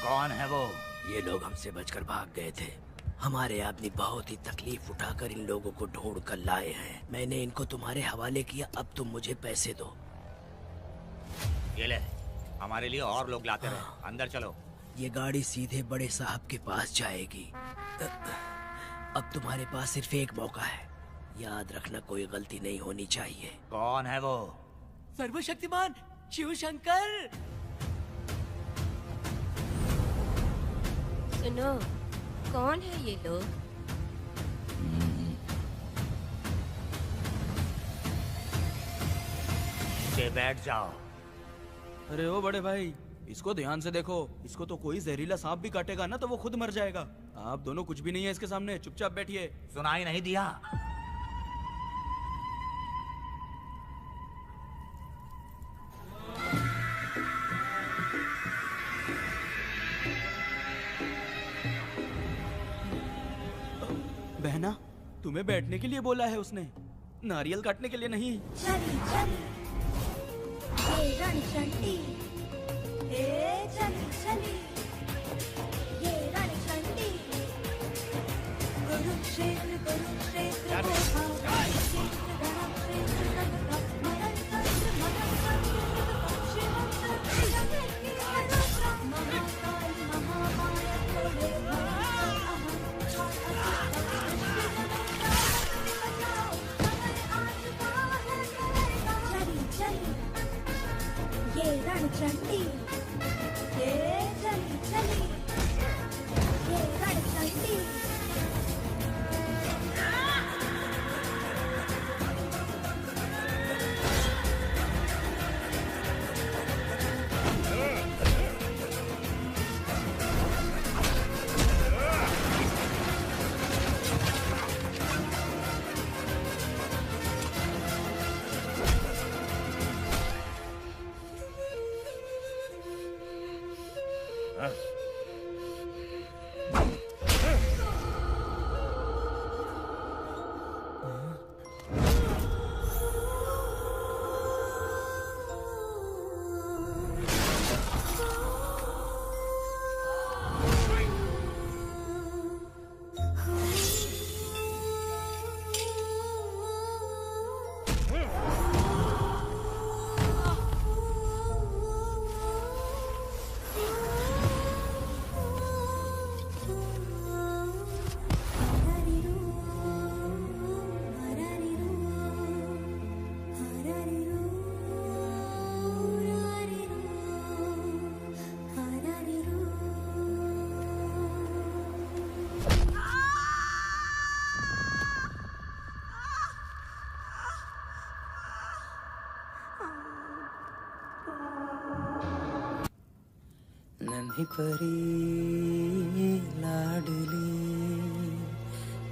कौन है वो? ये लोग हमसे बचकर भाग गए थे। हमारे आदमी बहुत ही तकलीफ उठाकर इन लोगों को ढूंढ कर लाए हैं। मैंने इनको तुम्हारे हवाले किया, अब तुम मुझे पैसे दो। ये ले, हमारे लिए और लोग लाते रहे। अंदर चलो। ये गाड़ी सीधे बड़े साहब के पास जाएगी। अब तुम्हारे पास सिर्फ एक मौका है, याद रखना कोई गलती नहीं होनी चाहिए। कौन है वो? सर्वशक्तिमान शिव शंकर। सुनो, कौन है ये लोग? बैठ जाओ। अरे ओ बड़े भाई, इसको ध्यान से देखो। इसको तो कोई जहरीला सांप भी काटेगा ना तो वो खुद मर जाएगा। आप दोनों कुछ भी नहीं है इसके सामने, चुपचाप बैठिए। सुनाई नहीं दिया? बहना, तुम्हें बैठने के लिए बोला है उसने, नारियल काटने के लिए नहीं। चली चली ये रणचंडी, चली चली ये रणचंडी, कुरुक्षेत्र कुरुक्षेत्र रणचंडी, चली चली ये रणचंडी। नन्ही परी लाडली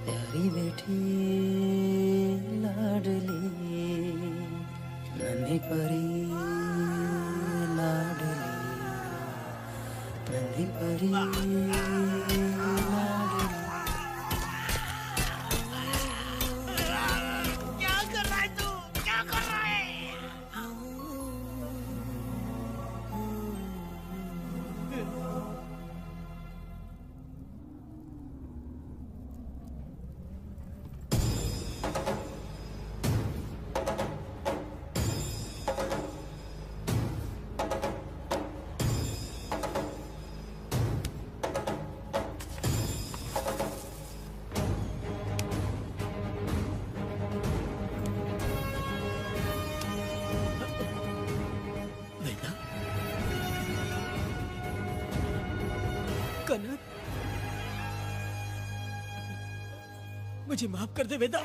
प्यारी बेटी लाडली, नन्ही परी लाडली, नन्ही परी लाडली। क्या कर रहा है तू? क्या कर रहा है? कनक, मुझे माफ कर दे वेदा।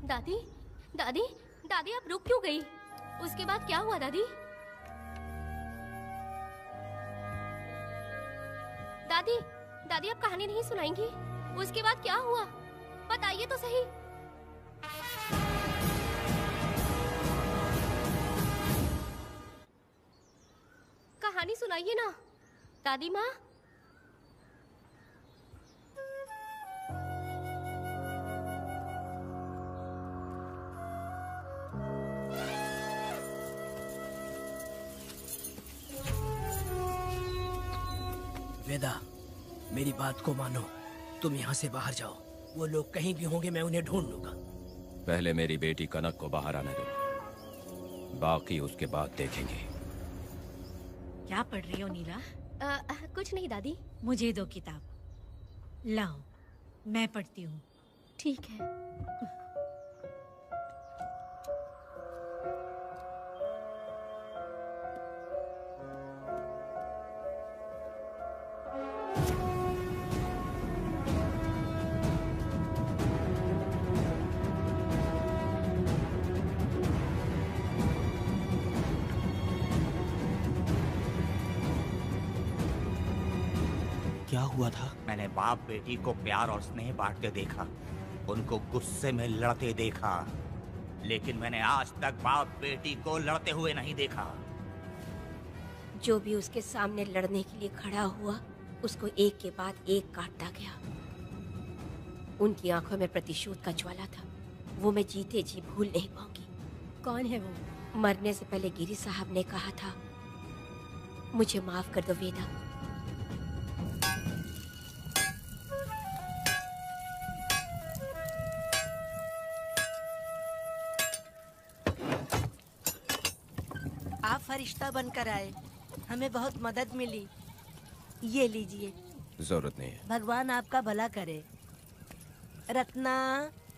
दादी, दादी, दादी आप रुक क्यों गई? उसके बाद क्या हुआ दादी? दादी, दादी आप कहानी नहीं सुनाएंगी? उसके बाद क्या हुआ? बताइए तो सही। कहानी सुनाइए ना, दादी माँ। वेदा, मेरी बात को मानो, तुम यहाँ से बाहर जाओ। वो लोग कहीं भी होंगे, मैं उन्हें ढूंढ लूंगा। पहले मेरी बेटी कनक को बाहर आने दो, बाकी उसके बाद देखेंगे। क्या पढ़ रही हो नीला? कुछ नहीं दादी। मुझे दो किताब लाओ, मैं पढ़ती हूँ। ठीक है। क्या हुआ था? मैंने बाप बेटी को प्यार और स्नेह बांटते देखा, उनको गुस्से में लड़ते देखा, लेकिन मैंने आज तक बाप बेटी को लड़ते हुए नहीं देखा। जो भी उसके सामने लड़ने के लिए खड़ा हुआ, उसको एक के बाद एक काटता गया। उनकी आंखों में प्रतिशोध का ज्वाला था, वो मैं जीते जी भूल नहीं पाऊंगी। कौन है वो? मरने से पहले गिरी साहब ने कहा था, मुझे माफ कर दो वेदा। आप फरिश्ता बनकर आए, हमें बहुत मदद मिली। ये लीजिए। जरूरत नहीं है। भगवान आपका भला करे। रत्ना,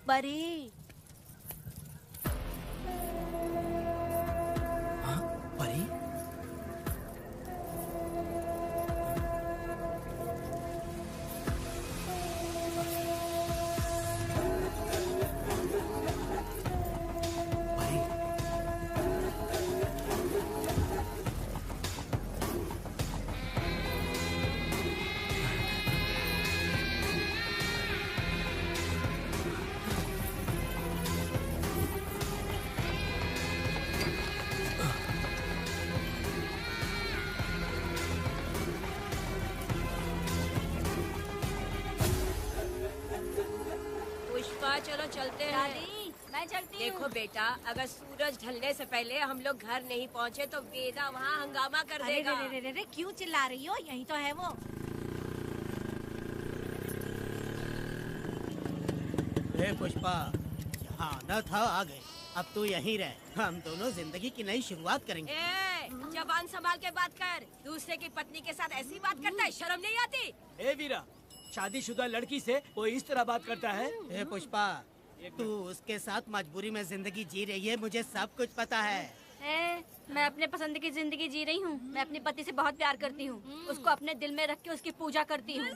परी। हाँ, परी? चलो चलते हैं। दादी, मैं चलती हूँ। देखो बेटा, अगर सूरज ढलने से पहले हम लोग घर नहीं पहुँचे तो वेदा वहाँ हंगामा कर देगा। अरे रे रे, क्यों चिल्ला रही हो? यही तो है वो। हे पुष्पा, यहाँ आना था आ गए, अब तू यहीं रह। हम दोनों जिंदगी की नई शुरुआत करेंगे। जबान संभाल के बात कर। दूसरे की पत्नी के साथ ऐसी बात करता है, शर्म नहीं आती? ए वीरा, शादीशुदा लड़की से कोई इस तरह बात करता है? हे पुष्पा, तू उसके साथ मजबूरी में जिंदगी जी रही है, मुझे सब कुछ पता है। मैं अपने पसंद की जिंदगी जी रही हूँ। मैं अपने पति से बहुत प्यार करती हूँ, उसको अपने दिल में रख के उसकी पूजा करती हूँ।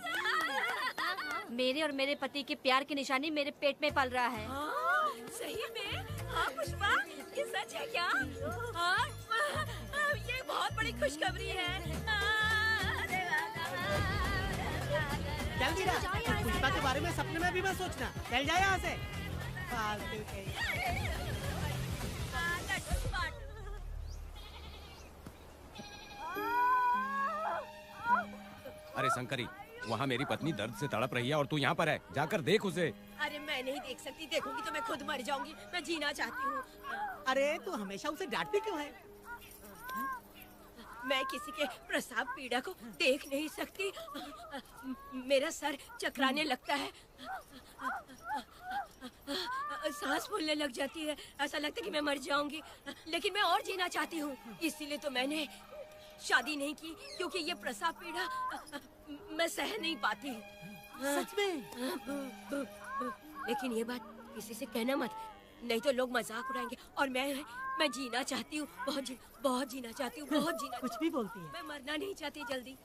मेरे और मेरे पति के प्यार की निशानी मेरे पेट में पल रहा है। सही में? हाँ पुष्पा, ये सच है क्या? हाँ, ये बहुत बड़ी खुशखबरी है। चल वीरा, पुष्पा के बारे में सपने में भी मत सोचना। चल जा यहाँ से। फालतू के। अरे शंकरी, वहाँ मेरी पत्नी दर्द से तड़प रही है और तू यहाँ पर है, जाकर देख उसे। अरे मैं नहीं देख सकती, देखूंगी तो मैं खुद मर जाऊंगी। मैं जीना चाहती हूँ। अरे तू हमेशा उसे डांटती क्यों है? मैं किसी के प्रसाव पीड़ा को देख नहीं सकती। मेरा सर चकराने लगता है, सांस फूलने लग जाती है, ऐसा लगता है कि मैं मर जाऊंगी। लेकिन मैं और जीना चाहती हूँ, इसीलिए तो मैंने शादी नहीं की, क्योंकि ये प्रसाव पीड़ा मैं सह नहीं पाती। सच में? लेकिन ये बात किसी से कहना मत, नहीं तो लोग मजाक उड़ाएंगे। और मैं जीना चाहती हूँ, बहुत जीना चाहती हूँ, बहुत जीना। कुछ भी बोलती है। मैं मरना नहीं चाहती जल्दी।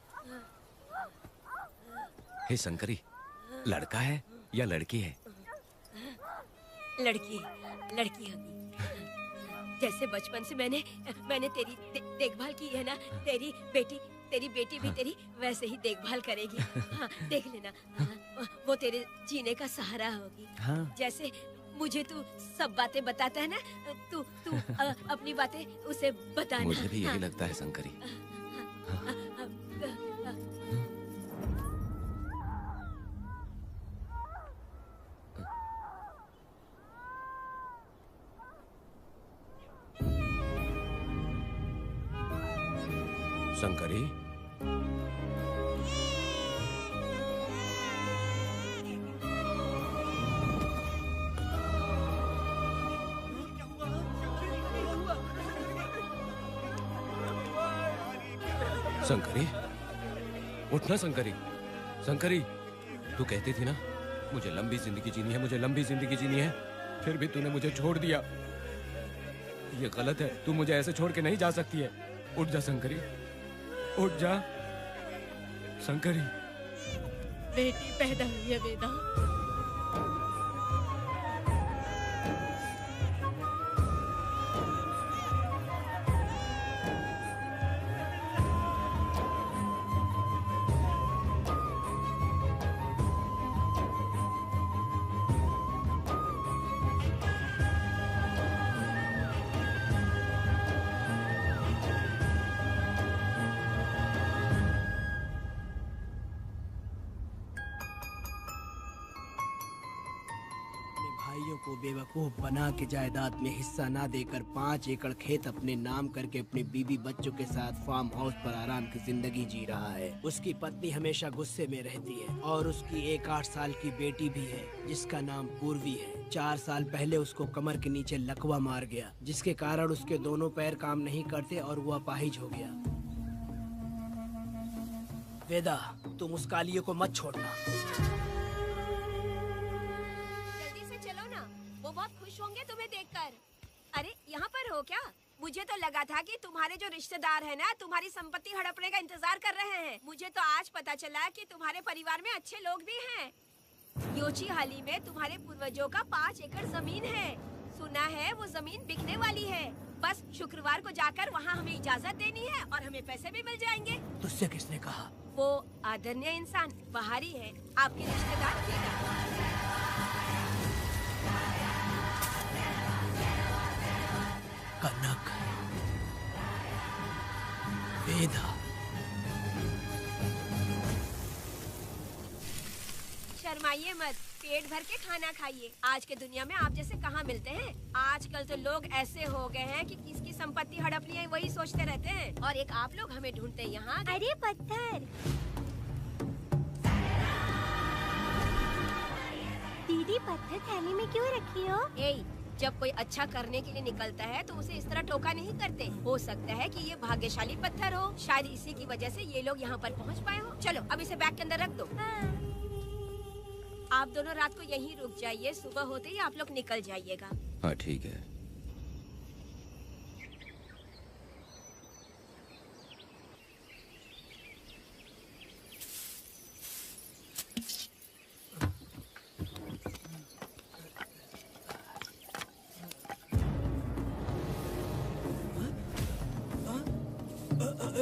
हे शंकरी, लड़का है या लड़की है? लड़की होगी। जैसे बचपन से मैंने तेरी देखभाल की है ना, तेरी बेटी भी तेरी वैसे ही देखभाल करेगी। हाँ, देख लेना। हाँ, वो तेरे जीने का सहारा होगी। हाँ। जैसे मुझे तू सब बातें बताता है ना, तू अपनी बातें उसे बताना। मुझे भी यही हाँ। लगता है शंकरी। शंकरी, शंकरी, उठना शंकरी। शंकरी, तू कहती थी ना मुझे लंबी जिंदगी जीनी है, मुझे लंबी जिंदगी जीनी है, फिर भी तूने मुझे छोड़ दिया। ये गलत है, तू मुझे ऐसे छोड़ के नहीं जा सकती है। उठ जा शंकरी, उठ जा शंकरी। बेटी पैदा हुई है वेदा। को बेवकूफ बना के जायदाद में हिस्सा ना देकर 5 एकड़ खेत अपने नाम करके अपनी बीवी बच्चों के साथ फार्म हाउस पर आराम की जिंदगी जी रहा है। उसकी पत्नी हमेशा गुस्से में रहती है और उसकी एक 8 साल की बेटी भी है जिसका नाम पूर्वी है। 4 साल पहले उसको कमर के नीचे लकवा मार गया, जिसके कारण उसके दोनों पैर काम नहीं करते और वो अपाहिज हो गया। वेदा, तुम उस कालिये को मत छोड़ना। होंगे तुम्हें देखकर। अरे यहाँ पर हो क्या? मुझे तो लगा था कि तुम्हारे जो रिश्तेदार हैं ना तुम्हारी संपत्ति हड़पने का इंतजार कर रहे हैं। मुझे तो आज पता चला कि तुम्हारे परिवार में अच्छे लोग भी हैं। योची हाली में तुम्हारे पूर्वजों का 5 एकड़ जमीन है। सुना है वो जमीन बिकने वाली है। बस शुक्रवार को जाकर वहाँ हमें इजाजत देनी है और हमें पैसे भी मिल जाएंगे। तुझसे किसने कहा? वो आदरणीय इंसान बाहरी है, आपके रिश्तेदार। कनक, वेदा, शर्माइए मत, पेट भर के खाना खाइए। आज के दुनिया में आप जैसे कहाँ मिलते हैं। आजकल तो लोग ऐसे हो गए हैं कि किसकी संपत्ति हड़पनी है वही सोचते रहते हैं। और एक आप लोग हमें ढूंढते हैं यहाँ। अरे पत्थर, दीदी पत्थर थैली में क्यों रखी हो? जब कोई अच्छा करने के लिए निकलता है तो उसे इस तरह टोका नहीं करते। हो सकता है कि ये भाग्यशाली पत्थर हो, शायद इसी की वजह से ये लोग यहाँ पर पहुँच पाए हो। चलो अब इसे बैग के अंदर रख दो। आप दोनों रात को यहीं रुक जाइए, सुबह होते ही आप लोग निकल जाइएगा। हाँ ठीक है।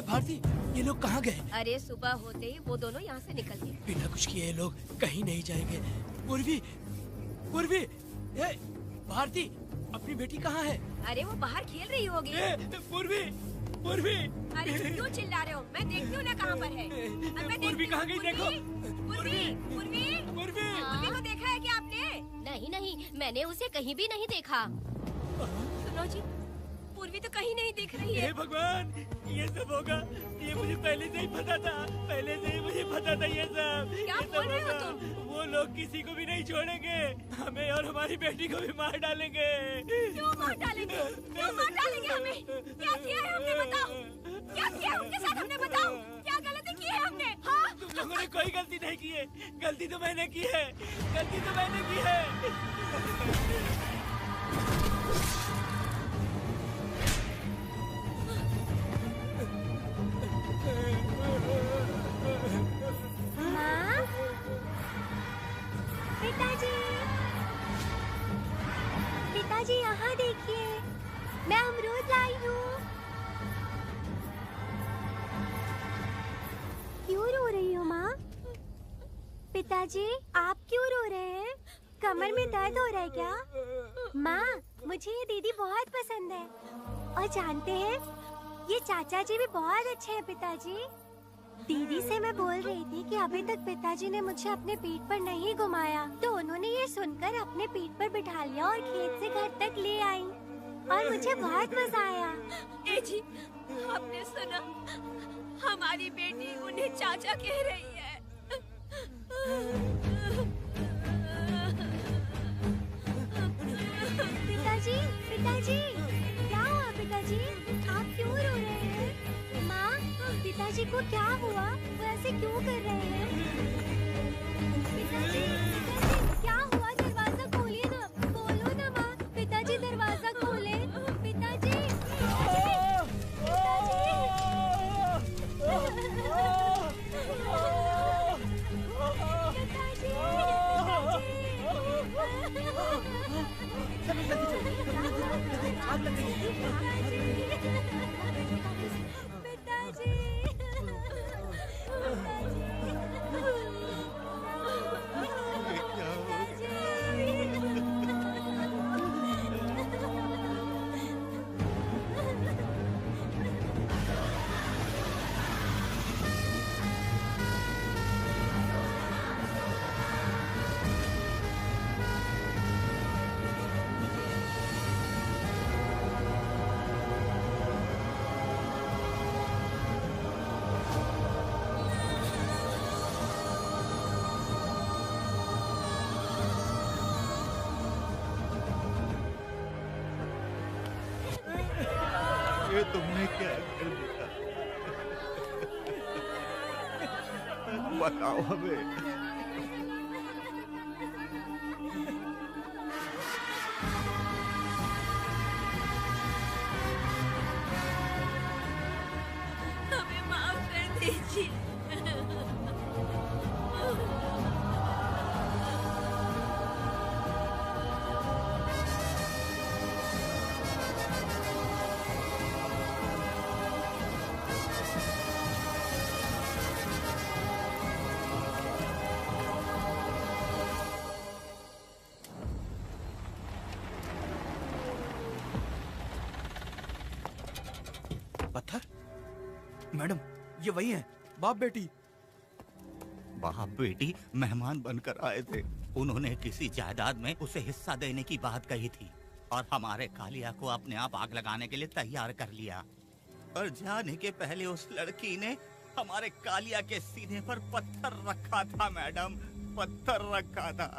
भारती, ये लोग कहाँ गए? अरे सुबह होते ही वो दोनों यहाँ से निकल गए। बिना कुछ किए ये लोग कहीं नहीं जाएंगे। पूर्वी, पूर्वी, भारती, अपनी बेटी कहाँ है? अरे वो बाहर खेल रही होगी। पूर्वी, पूर्वी। अरे क्यों चिल्ला रहे हो? मैं देखती हूँ ना कहाँ पर है। पूर्वी कहाँ गई? देखो। पूर्वी, पूर्वी, पूर्वी, पूर्वी को देखा है क्या आपने? नहीं नहीं, मैंने उसे कहीं भी नहीं देखा। सुनो जी, पूर्वी तो कहीं नहीं दिख रही है। हे भगवान, ये सब होगा, ये मुझे पहले से ही पता था। पहले से ही मुझे पता था ये सब। क्या बोल रहे हो तुम? वो लोग किसी को भी नहीं छोड़ेंगे, हमें और हमारी बेटी को भी मार डालेंगे। क्यों मार डालेंगे? क्यों मार डालेंगे हमें? क्या किया है हमने बताओ? क्या किया है उनके साथ हमने बताओ? क्या गलती की है हमने? हाँ? तुम लोगों ने कोई गलती नहीं की है। गलती तो मैंने की है, गलती तो मैंने की है। पिताजी यहाँ देखिए, मैं अमरूद लाई हूँ। क्यों रो रही हो माँ? पिताजी आप क्यों रो रहे हैं? कमर में दर्द हो रहा है क्या? माँ, मुझे ये दीदी बहुत पसंद है और जानते हैं ये चाचा जी भी बहुत अच्छे हैं। पिताजी, दीदी से मैं बोल रही थी कि अभी तक पिताजी ने मुझे अपने पीठ पर नहीं घुमाया, तो उन्होंने ये सुनकर अपने पीठ पर बिठा लिया और खेत से घर तक ले आई और मुझे बहुत मजा आया। ए जी, आपने सुना? हमारी बेटी उन्हें चाचा कह रही है। पिताजी, पिताजी, क्या हुआ पिताजी? आप क्यों रो रहे हैं? माँ, पिताजी को क्या हुआ? वो ऐसे क्यों तुमने क्या कर दिया? बताओ हमें। हमें माफ कर दीजिए। पत्थर? मैडम, ये वही है, बाप बेटी। बाप बेटी मेहमान बनकर आए थे। उन्होंने किसी जायदाद में उसे हिस्सा देने की बात कही थी और हमारे कालिया को अपने आप आग लगाने के लिए तैयार कर लिया। पर जाने के पहले उस लड़की ने हमारे कालिया के सीने पर पत्थर रखा था मैडम, पत्थर रखा था।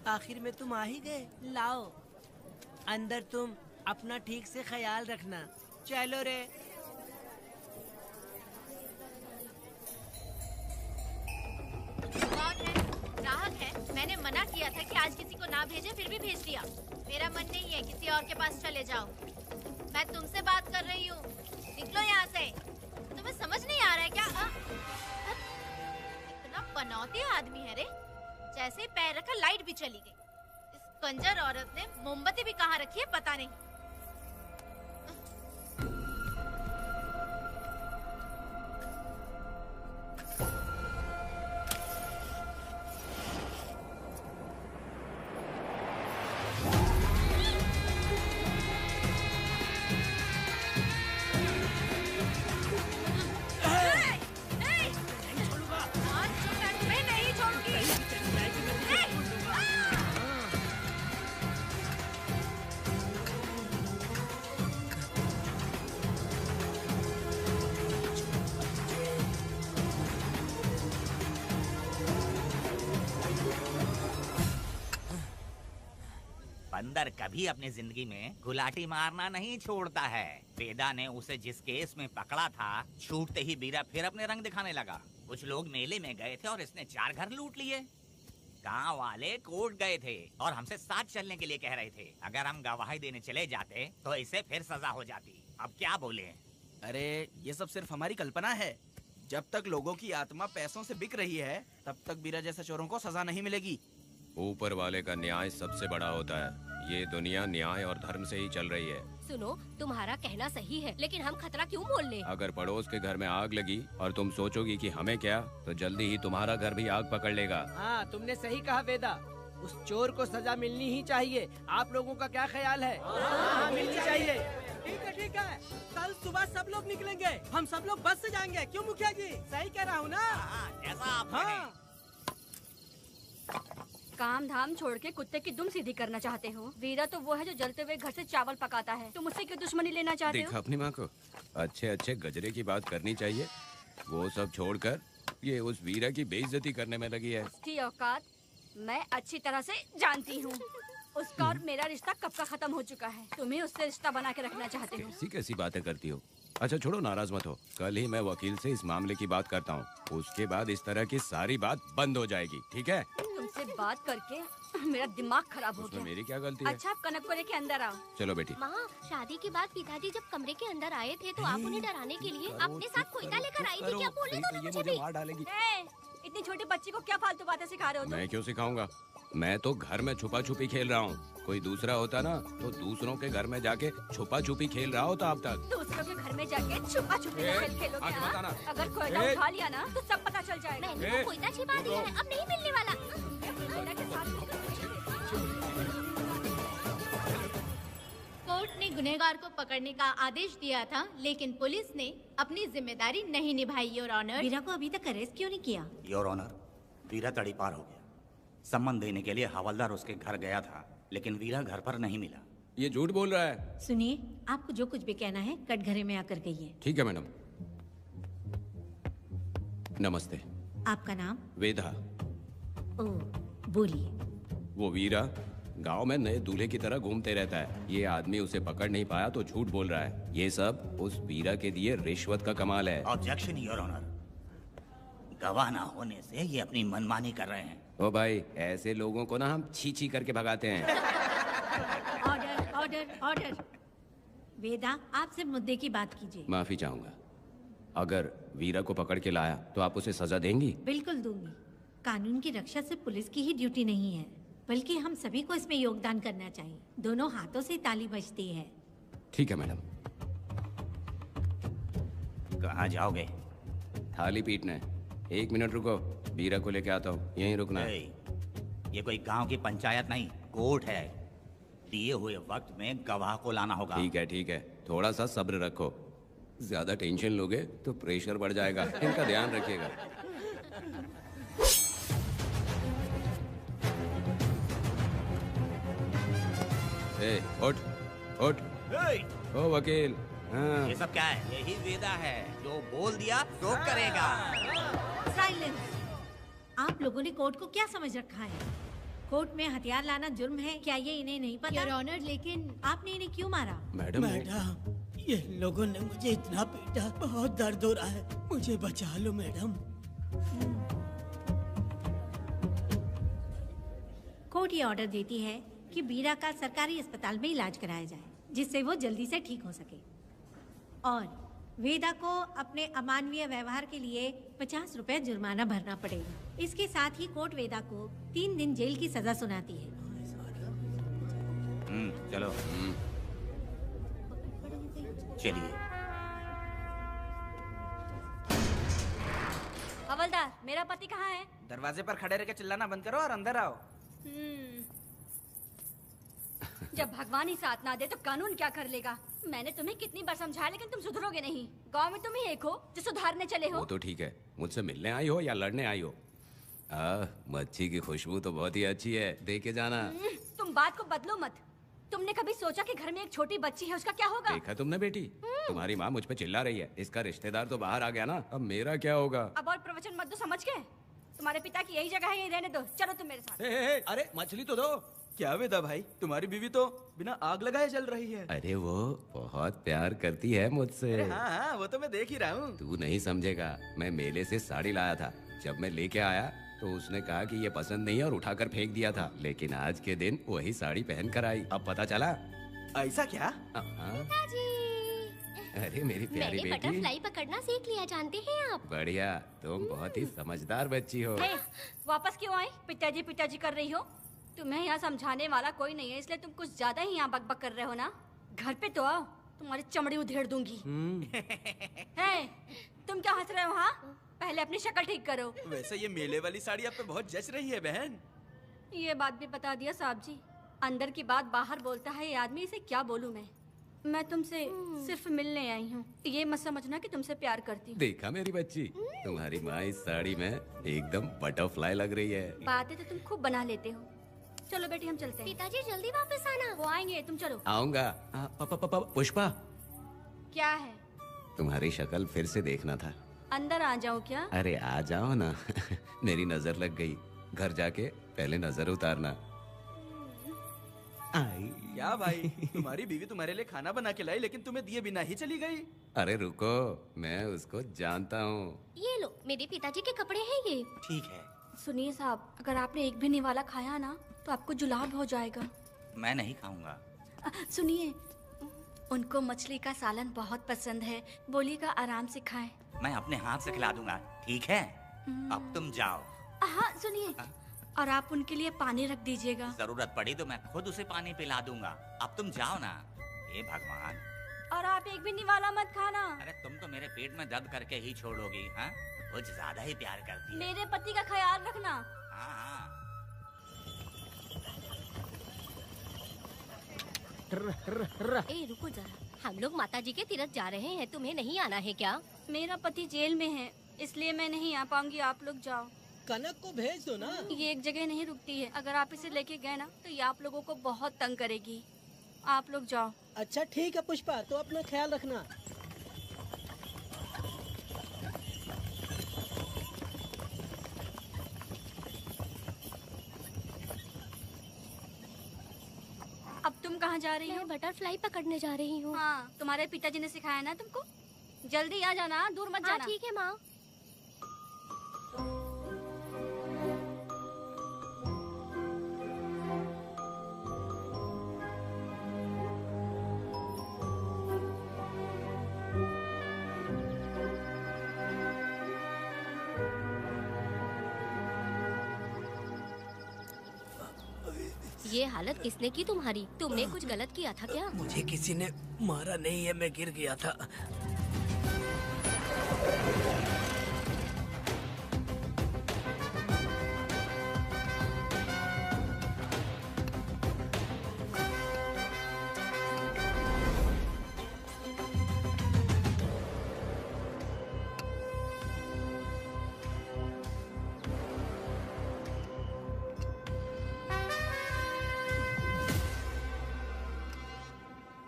आखिर में तुम आ ही गए। लाओ अंदर, तुम अपना ठीक से ख्याल रखना। चलो रे। कौन है? ग्राहक है। मैंने मना किया था कि आज किसी को ना भेजे, फिर भी भेज दिया। मेरा मन नहीं है, किसी और के पास चले जाओ। मैं तुमसे बात कर रही हूँ, निकलो यहाँ से। तुम्हें समझ नहीं आ रहा है क्या? इतना पनौती आदमी है रे, जैसे ही पैर रखा लाइट भी चली गई। इस कंजर औरत ने मोमबत्ती भी कहाँ रखी है पता नहीं। बंदर कभी अपनी जिंदगी में गुलाटी मारना नहीं छोड़ता है। वेदा ने उसे जिस केस में पकड़ा था, छूटते ही बीरा फिर अपने रंग दिखाने लगा। कुछ लोग मेले में गए थे और इसने 4 घर लूट लिए। गांव वाले कोर्ट गए थे और हमसे साथ चलने के लिए कह रहे थे। अगर हम गवाही देने चले जाते तो इसे फिर सजा हो जाती। अब क्या बोले? अरे ये सब सिर्फ हमारी कल्पना है। जब तक लोगों की आत्मा पैसों से बिक रही है, तब तक बीरा जैसे चोरों को सजा नहीं मिलेगी। ऊपर वाले का न्याय सबसे बड़ा होता है। ये दुनिया न्याय और धर्म से ही चल रही है। सुनो, तुम्हारा कहना सही है, लेकिन हम खतरा क्यों मोल लें? अगर पड़ोस के घर में आग लगी और तुम सोचोगी कि हमें क्या, तो जल्दी ही तुम्हारा घर भी आग पकड़ लेगा। हाँ, तुमने सही कहा वेदा। उस चोर को सजा मिलनी ही चाहिए। आप लोगों का क्या ख्याल है? हाँ, मिलनी चाहिए। ठीक है। कल सुबह सब लोग निकलेंगे। हम सब लोग बस से जाएंगे। क्यों मुखिया जी? सही कह रहा हूँ ना? ऐसा आप हाँ। काम धाम छोड़ के कुत्ते की दुम सीधी करना चाहते हो? वीरा तो वो है जो जलते हुए घर से चावल पकाता है। तुम उससे क्यों दुश्मनी लेना चाहते हो? देखा अपनी माँ को, अच्छे अच्छे गजरे की बात करनी चाहिए। वो सब छोड़कर ये उस वीरा की बेइज्जती करने में लगी है। उसकी औकात मैं अच्छी तरह से जानती हूँ। उसका और मेरा रिश्ता कब का खत्म हो चुका है। तुम्हें उससे रिश्ता बना के रखना चाहते हो। कैसी कैसी बातें करती हो। अच्छा छोड़ो, नाराज मत हो। कल ही मैं वकील से इस मामले की बात करता हूँ। उसके बाद इस तरह की सारी बात बंद हो जाएगी, ठीक है? तुमसे बात करके मेरा दिमाग खराब हो गया। मेरी क्या गलती है? अच्छा, आप कनक को लेके अंदर आओ। चलो बेटी। माँ, शादी के बाद पिताजी जब कमरे के अंदर आए थे तो आप उन्हें डराने के लिए अपने साथ कोयता लेकर आई थी। क्या बोले दोनों मुझे भी? मार डालेगी। इतनी छोटी बच्ची को क्या फालतू बातें सिखा रहे हो तुम? मैं क्यों सिखाऊंगा? मैं तो घर में छुपा छुपी खेल रहा हूँ। कोई दूसरा होता ना तो दूसरों के घर में जाके छुपा छुपी खेल रहा होता अब तक। दूसरों के घर में जाके छुपा छुपी खेलोगे? अगर कोयला उठा लिया ना तो सब पता चल जाएगा। मैंने वो कोयता छिपा दिया है, अब नहीं मिलने वाला। कोर्ट ने गुनहगार को पकड़ने का आदेश दिया था, लेकिन पुलिस ने अपनी जिम्मेदारी नहीं निभाई। योर ऑनर, वीरा को अभी तक अरेस्ट क्यों नहीं किया? योर ऑनर, वीरा तड़ीपार हो गया। सम्मान देने के लिए हवलदार उसके घर गया था, लेकिन वीरा घर पर नहीं मिला। ये झूठ बोल रहा है। सुनिए, आपको जो कुछ भी कहना है कटघरे में आकर कहिए। ठीक है मैडम। नमस्ते। आपका नाम? वेदा। ओ, बोलिए। वो वीरा गांव में नए दूल्हे की तरह घूमते रहता है। ये आदमी उसे पकड़ नहीं पाया तो झूठ बोल रहा है। ये सब उस वीरा के दिए रिश्वत का कमाल है। Objection your honour. गवाह ना होने से ये अपनी मनमानी कर रहे हैं। ओ भाई, ऐसे लोगों को ना हम छी छी करके भगाते हैं। Order order order. वेदा, आपसे मुद्दे की बात कीजिए। माफी चाहूंगा। अगर वीरा को पकड़ के लाया तो आप उसे सजा देंगी? बिल्कुल दूंगी। कानून की रक्षा सिर्फ पुलिस की ही ड्यूटी नहीं है, बल्कि हम सभी को इसमें योगदान करना चाहिए। दोनों हाथों से ताली बजती है। ठीक है मैडम। कहाँ जाओगे? थाली पीटने। 1 मिनट रुको, वीरा को लेके आता हूँ। यहीं रुकना है। ये कोई गांव की पंचायत नहीं, कोर्ट है। दिए हुए वक्त में गवाह को लाना होगा। ठीक है, थोड़ा सा सब्र रखो। ज्यादा टेंशन लोगे तो प्रेशर बढ़ जाएगा। इनका ध्यान रखिएगा। उठ उठ। ओ वकील। हाँ। ये सब क्या है? यही वेदा है, जो बोल दिया तो करेगा। साइलेंस। आप लोगों ने कोर्ट को क्या समझ रखा है? कोर्ट में हथियार लाना जुर्म है, क्या ये इन्हें नहीं पता? योर ऑनर, लेकिन आपने इन्हें क्यों मारा? मैडम, ये लोगों ने मुझे इतना पीटा, बहुत दर्द हो रहा है, मुझे बचा लो मैडम। कोर्ट ये ऑर्डर देती है कि वीरा का सरकारी अस्पताल में इलाज कराया जाए, जिससे वो जल्दी से ठीक हो सके। और वेदा को अपने अमानवीय व्यवहार के लिए 50 रुपए जुर्माना भरना पड़ेगा। इसके साथ ही कोर्ट वेदा को 3 दिन जेल की सजा सुनाती है। चलो। चलिए। हवलदार, मेरा पति कहाँ है? दरवाजे पर खड़े रह के चिल्लाना बंद करो और अंदर आओ। जब भगवान ही साथ ना दे तो कानून क्या कर लेगा? मैंने तुम्हें कितनी बार समझाया, लेकिन तुम सुधरोगे नहीं। गांव में तुम ही एक हो जो सुधारने चले हो। वो तो ठीक है, मुझसे मिलने आई हो या लड़ने आई हो। मच्छी की खुशबू तो बहुत ही अच्छी है, दे के जाना। तुम बात को बदलो मत। तुमने कभी सोचा कि घर में एक छोटी बच्ची है, उसका क्या होगा? देखा तुमने बेटी, तुम्हारी माँ मुझ पे चिल्ला रही है। इसका रिश्तेदार तो बाहर आ गया ना, अब मेरा क्या होगा? अब और प्रवचन मत दो, समझ गए? तुम्हारे पिता की यही जगह है, यही रहने दो। चलो तुम मेरे साथ। अरे मछली तो दो। क्या वेदा भाई, तुम्हारी बीवी तो बिना आग लगाए जल रही है। अरे वो बहुत प्यार करती है मुझसे। हाँ, वो तो मैं देख ही रहा हूँ। तू नहीं समझेगा, मैं मेले से साड़ी लाया था। जब मैं लेके आया तो उसने कहा कि ये पसंद नहीं है और उठाकर फेंक दिया था। लेकिन आज के दिन वही साड़ी पहन कर आई। अब पता चला। ऐसा क्या? अरे मेरी प्यारी मैंने बेटी, बटरफ्लाई पकड़ना सीख लिया, जानते हैं आप? बढ़िया, तुम बहुत ही समझदार बच्ची हो। वापस क्यों आई? पिताजी कर रही हो? तुम्हें यहाँ समझाने वाला कोई नहीं है, इसलिए तुम कुछ ज्यादा ही यहाँ बकबक कर रहे हो ना। घर पे तो आओ, तुम्हारी चमड़ी उधेड़ दूंगी। है, तुम क्या हंस रहे हो? हाँ, पहले अपनी शक्ल ठीक करो। वैसे ये मेले वाली साड़ी आप पे बहुत जच रही है बहन। ये बात भी बता दिया साहब जी। अंदर की बात बाहर बोलता है ये आदमी, इसे क्या बोलूं मैं तुमसे सिर्फ मिलने आई हूँ। ये मत समझना कि तुमसे प्यार करती हूँ। देखा मेरी बच्ची, तुम्हारी माँ इस साड़ी में एकदम बटरफ्लाई लग रही है। बातें तो तुम खूब बना लेते हो। चलो बेटी, हम चलते हैं। पिताजी जल्दी वापस आना। वो आएंगे, तुम चलो। आऊंगा। पुष्पा, क्या है? तुम्हारी शक्ल फिर से देखना था। अंदर आ जाओ क्या? अरे आ जाओ ना। मेरी नजर लग गई। घर जाके पहले नजर उतारना। क्या भाई, तुम्हारी बीवी तुम्हारे लिए खाना बना के लाई, लेकिन तुम्हें दिए बिना ही चली गई। अरे रुको, मैं उसको जानता हूँ। ये लो, मेरे पिताजी के कपड़े हैं ये। ठीक है। सुनिए साहब, अगर आपने एक भी निवाला खाया ना तो आपको जुलाब हो जाएगा। मैं नहीं खाऊंगा। सुनिए, उनको मछली का सालन बहुत पसंद है, बोलिएगा आराम से खाएं। मैं अपने हाथ से खिला दूंगा, ठीक है? अब तुम जाओ। हाँ सुनिए, और आप उनके लिए पानी रख दीजिएगा। जरूरत पड़ी तो मैं खुद उसे पानी पिला दूंगा। अब तुम जाओ ना। हे भगवान। और आप एक भी निवाला मत खाना। अरे तुम तो मेरे पेट में दर्द करके ही छोड़ोगी। हाँ, कुछ ज्यादा ही प्यार करती है। मेरे पति का ख्याल रखना। हाँ। ए रुको जरा, हम लोग माताजी के तीरथ जा रहे हैं, तुम्हें नहीं आना है क्या? मेरा पति जेल में है, इसलिए मैं नहीं आ पाऊंगी। आप लोग जाओ। कनक को भेज दो ना। ये एक जगह नहीं रुकती है, अगर आप इसे लेके गए ना तो ये आप लोगों को बहुत तंग करेगी। आप लोग जाओ। अच्छा ठीक है पुष्पा, तो अपना ख्याल रखना। अब तुम कहाँ जा रही हो? मैं बटरफ्लाई पकड़ने जा रही हूँ। हाँ, तुम्हारे पिताजी ने सिखाया ना तुमको। जल्दी आ जाना, दूर मत जाना। ठीक है माँ। ये हालत किसने की तुम्हारी? तुमने कुछ गलत किया था क्या? मुझे किसी ने मारा नहीं है, मैं गिर गया था।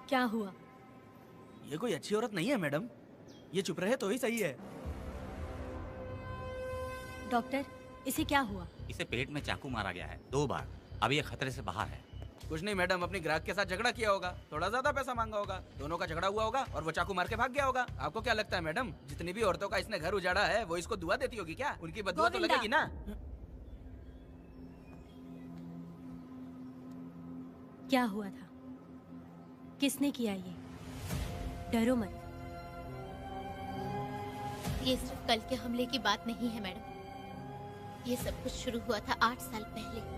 क्या हुआ? ये कोई अच्छी औरत नहीं है मैडम, ये चुप रहे तो ही सही है। डॉक्टर, इसे क्या हुआ? इसे पेट में चाकू मारा गया है 2 बार। अब ये खतरे से बाहर है। कुछ नहीं मैडम, अपनी ग्राहक के साथ झगड़ा किया होगा, थोड़ा ज्यादा पैसा मांगा होगा, दोनों का झगड़ा हुआ होगा और वो चाकू मार के भाग गया होगा। आपको क्या लगता है मैडम, जितनी भी औरतों का इसने घर उजाड़ा है वो इसको दुआ देती होगी क्या? उनकी बदुआ तो लगेगी ना। क्या हुआ था? किसने किया ये? डरो मत। ये सिर्फ कल के हमले की बात नहीं है मैडम। ये सब कुछ शुरू हुआ था 8 साल पहले।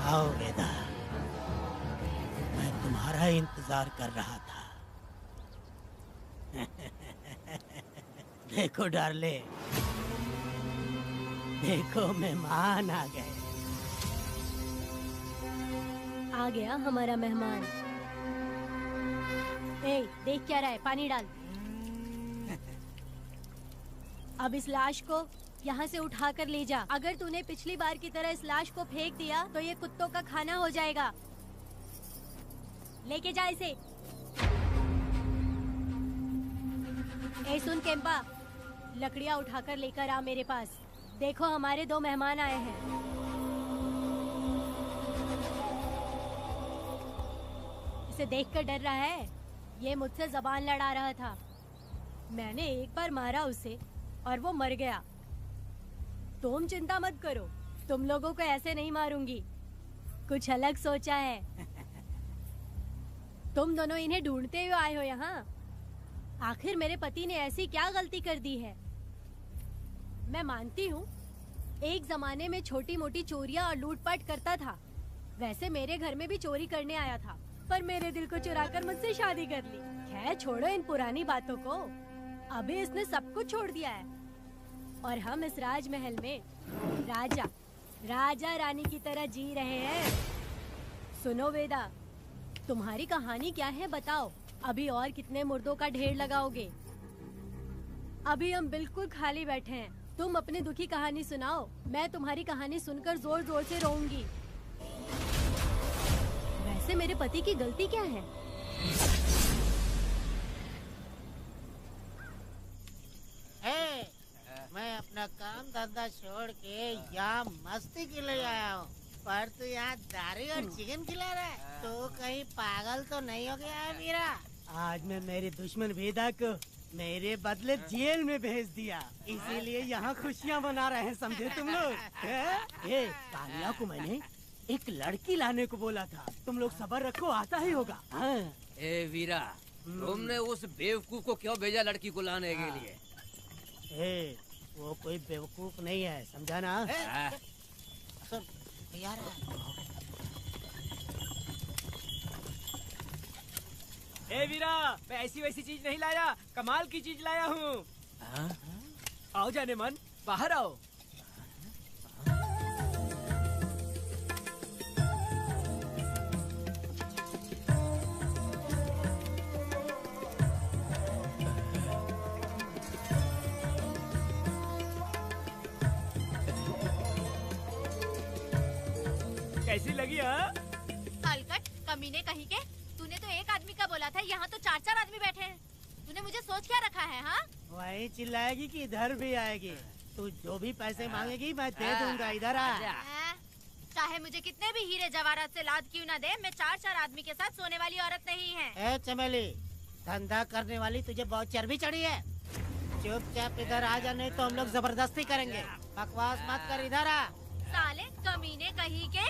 आओ वेदा, मैं तुम्हारा इंतजार कर रहा था। देखो डार्ले, देखो मेहमान आ गए। आ गया हमारा मेहमान। ए, देख क्या रहा है? पानी डाल। अब इस लाश को यहाँ से उठा कर ले जा। अगर तूने पिछली बार की तरह इस लाश को फेंक दिया तो ये कुत्तों का खाना हो जाएगा। लेके जा इसे। ए सुन केम्पा, लकड़ियाँ उठाकर लेकर आ मेरे पास। देखो हमारे 2 मेहमान आए हैं। इसे देखकर डर रहा है? ये मुझसे जबान लड़ा रहा था। मैंने एक बार मारा उसे और वो मर गया। तुम चिंता मत करो, तुम लोगों को ऐसे नहीं मारूंगी। कुछ अलग सोचा है। तुम दोनों इन्हें ढूंढते हुए आए हो यहाँ। आखिर मेरे पति ने ऐसी क्या गलती कर दी है? मैं मानती हूँ एक जमाने में छोटी मोटी चोरियां और लूटपाट करता था। वैसे मेरे घर में भी चोरी करने आया था, पर मेरे दिल को चुराकर मुझसे शादी कर ली। खैर छोड़ो इन पुरानी बातों को। अभी इसने सब कुछ छोड़ दिया है और हम इस राजमहल में राजा रानी की तरह जी रहे हैं। सुनो वेदा, तुम्हारी कहानी क्या है बताओ? अभी और कितने मुर्दों का ढेर लगाओगे? अभी हम बिल्कुल खाली बैठे हैं। तुम अपनी दुखी कहानी सुनाओ, मैं तुम्हारी कहानी सुनकर जोर जोर से रोऊंगी। वैसे मेरे पति की गलती क्या है? मैं अपना काम धंधा छोड़ के यहाँ मस्ती के लिए आया हूँ, पर तू यहाँ दारू और चिकन खिला रहा है, तो कहीं पागल तो नहीं हो गया है वीरा? आज मैं मेरे दुश्मन वेदा को मेरे बदले जेल में भेज दिया, इसीलिए यहाँ खुशियाँ मना रहे हैं, समझे तुम लोग? कालिया को मैंने एक लड़की लाने को बोला था, तुम लोग सब्र रखो, आता ही होगा। हाँ। ए वीरा, तुमने उस बेवकूफ को क्यों भेजा लड़की को लाने के लिए? वो कोई बेवकूफ नहीं है, समझा ना? सुन यार, ए वीरा, मैं ऐसी वैसी चीज नहीं लाया, कमाल की चीज लाया हूँ। आओ जाने मन, बाहर आओ। कैसी लगी? हाँ, हलकट कमीने कहीं के, तूने तो एक आदमी का बोला था, यहाँ तो 4-4 आदमी बैठे हैं। तूने मुझे सोच क्या रखा है? हाँ, वही चिल्लाएगी कि इधर भी आएगी? तू जो भी पैसे मांगेगी मैं दे दूंगा, इधर आ। चाहे मुझे कितने भी हीरे जवाहरात से लाद क्यों ना दे, मैं 4-4 आदमी के साथ सोने वाली औरत नहीं है। ए चमेली, धंधा करने वाली तुझे बहुत चर्बी चढ़ी है, चुपचाप इधर आ जा, नहीं तो हम लोग जबरदस्ती करेंगे। बकवास मत कर, इधर आ। साले कमीने कहीं के,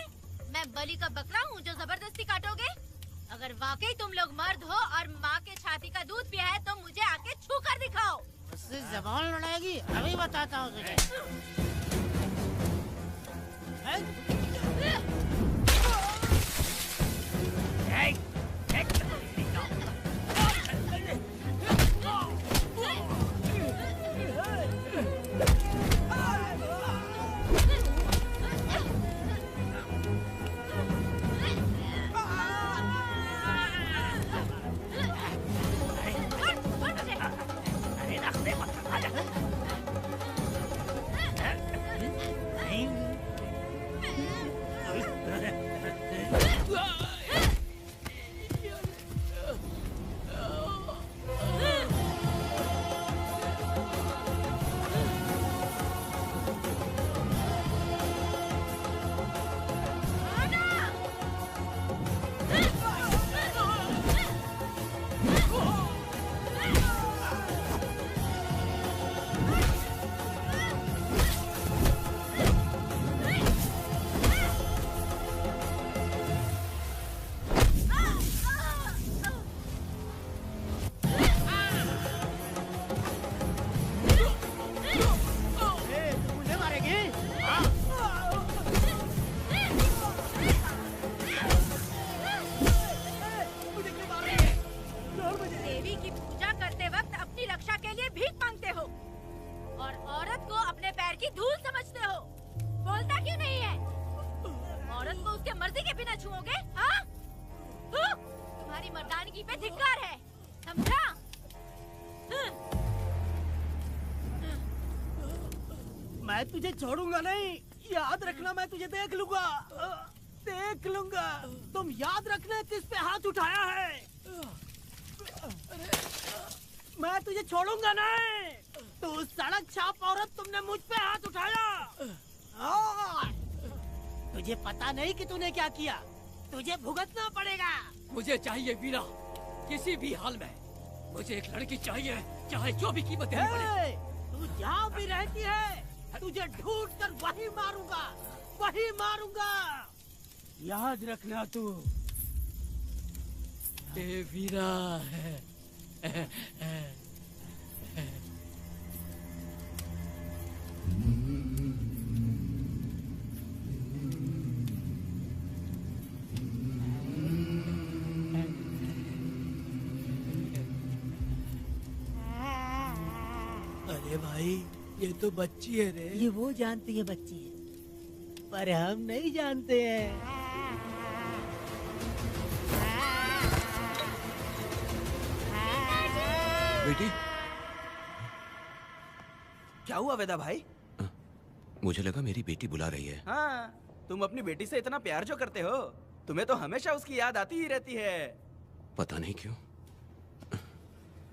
मैं बलि का बकरा हूँ जो जबरदस्ती काटोगे? अगर वाकई तुम लोग मर्द हो और माँ के छाती का दूध पिया है तो मुझे आके छू कर दिखाओ। उससे जबान लड़ाएगी, अभी बताता हूँ तुझे। मैं तुझे छोड़ूंगा नहीं, याद रखना, मैं तुझे देख लूंगा, देख लूंगा। तुम याद रखना किस पे हाथ उठाया है, मैं तुझे छोड़ूंगा नहीं। तू सड़क छाप औरत, तुमने मुझ पे हाथ उठाया। तुझे पता नहीं कि तूने क्या किया, तुझे भुगतना पड़ेगा। मुझे चाहिए वीरा, किसी भी हाल में मुझे एक लड़की चाहिए, चाहे जो भी कीमत देनी पड़े। तू जहाँ भी रहती है तुझे ढूंढ कर वही मारूंगा, वही मारूंगा, याद रखना तू। ए वीरा, अरे भाई, ये तो बच्ची है रे। ये वो जानती है बच्ची है, पर हम नहीं जानते हैं। बेटी, क्या हुआ वेदा भाई? मुझे लगा मेरी बेटी बुला रही है। हाँ, तुम अपनी बेटी से इतना प्यार जो करते हो, तुम्हें तो हमेशा उसकी याद आती ही रहती है। पता नहीं क्यों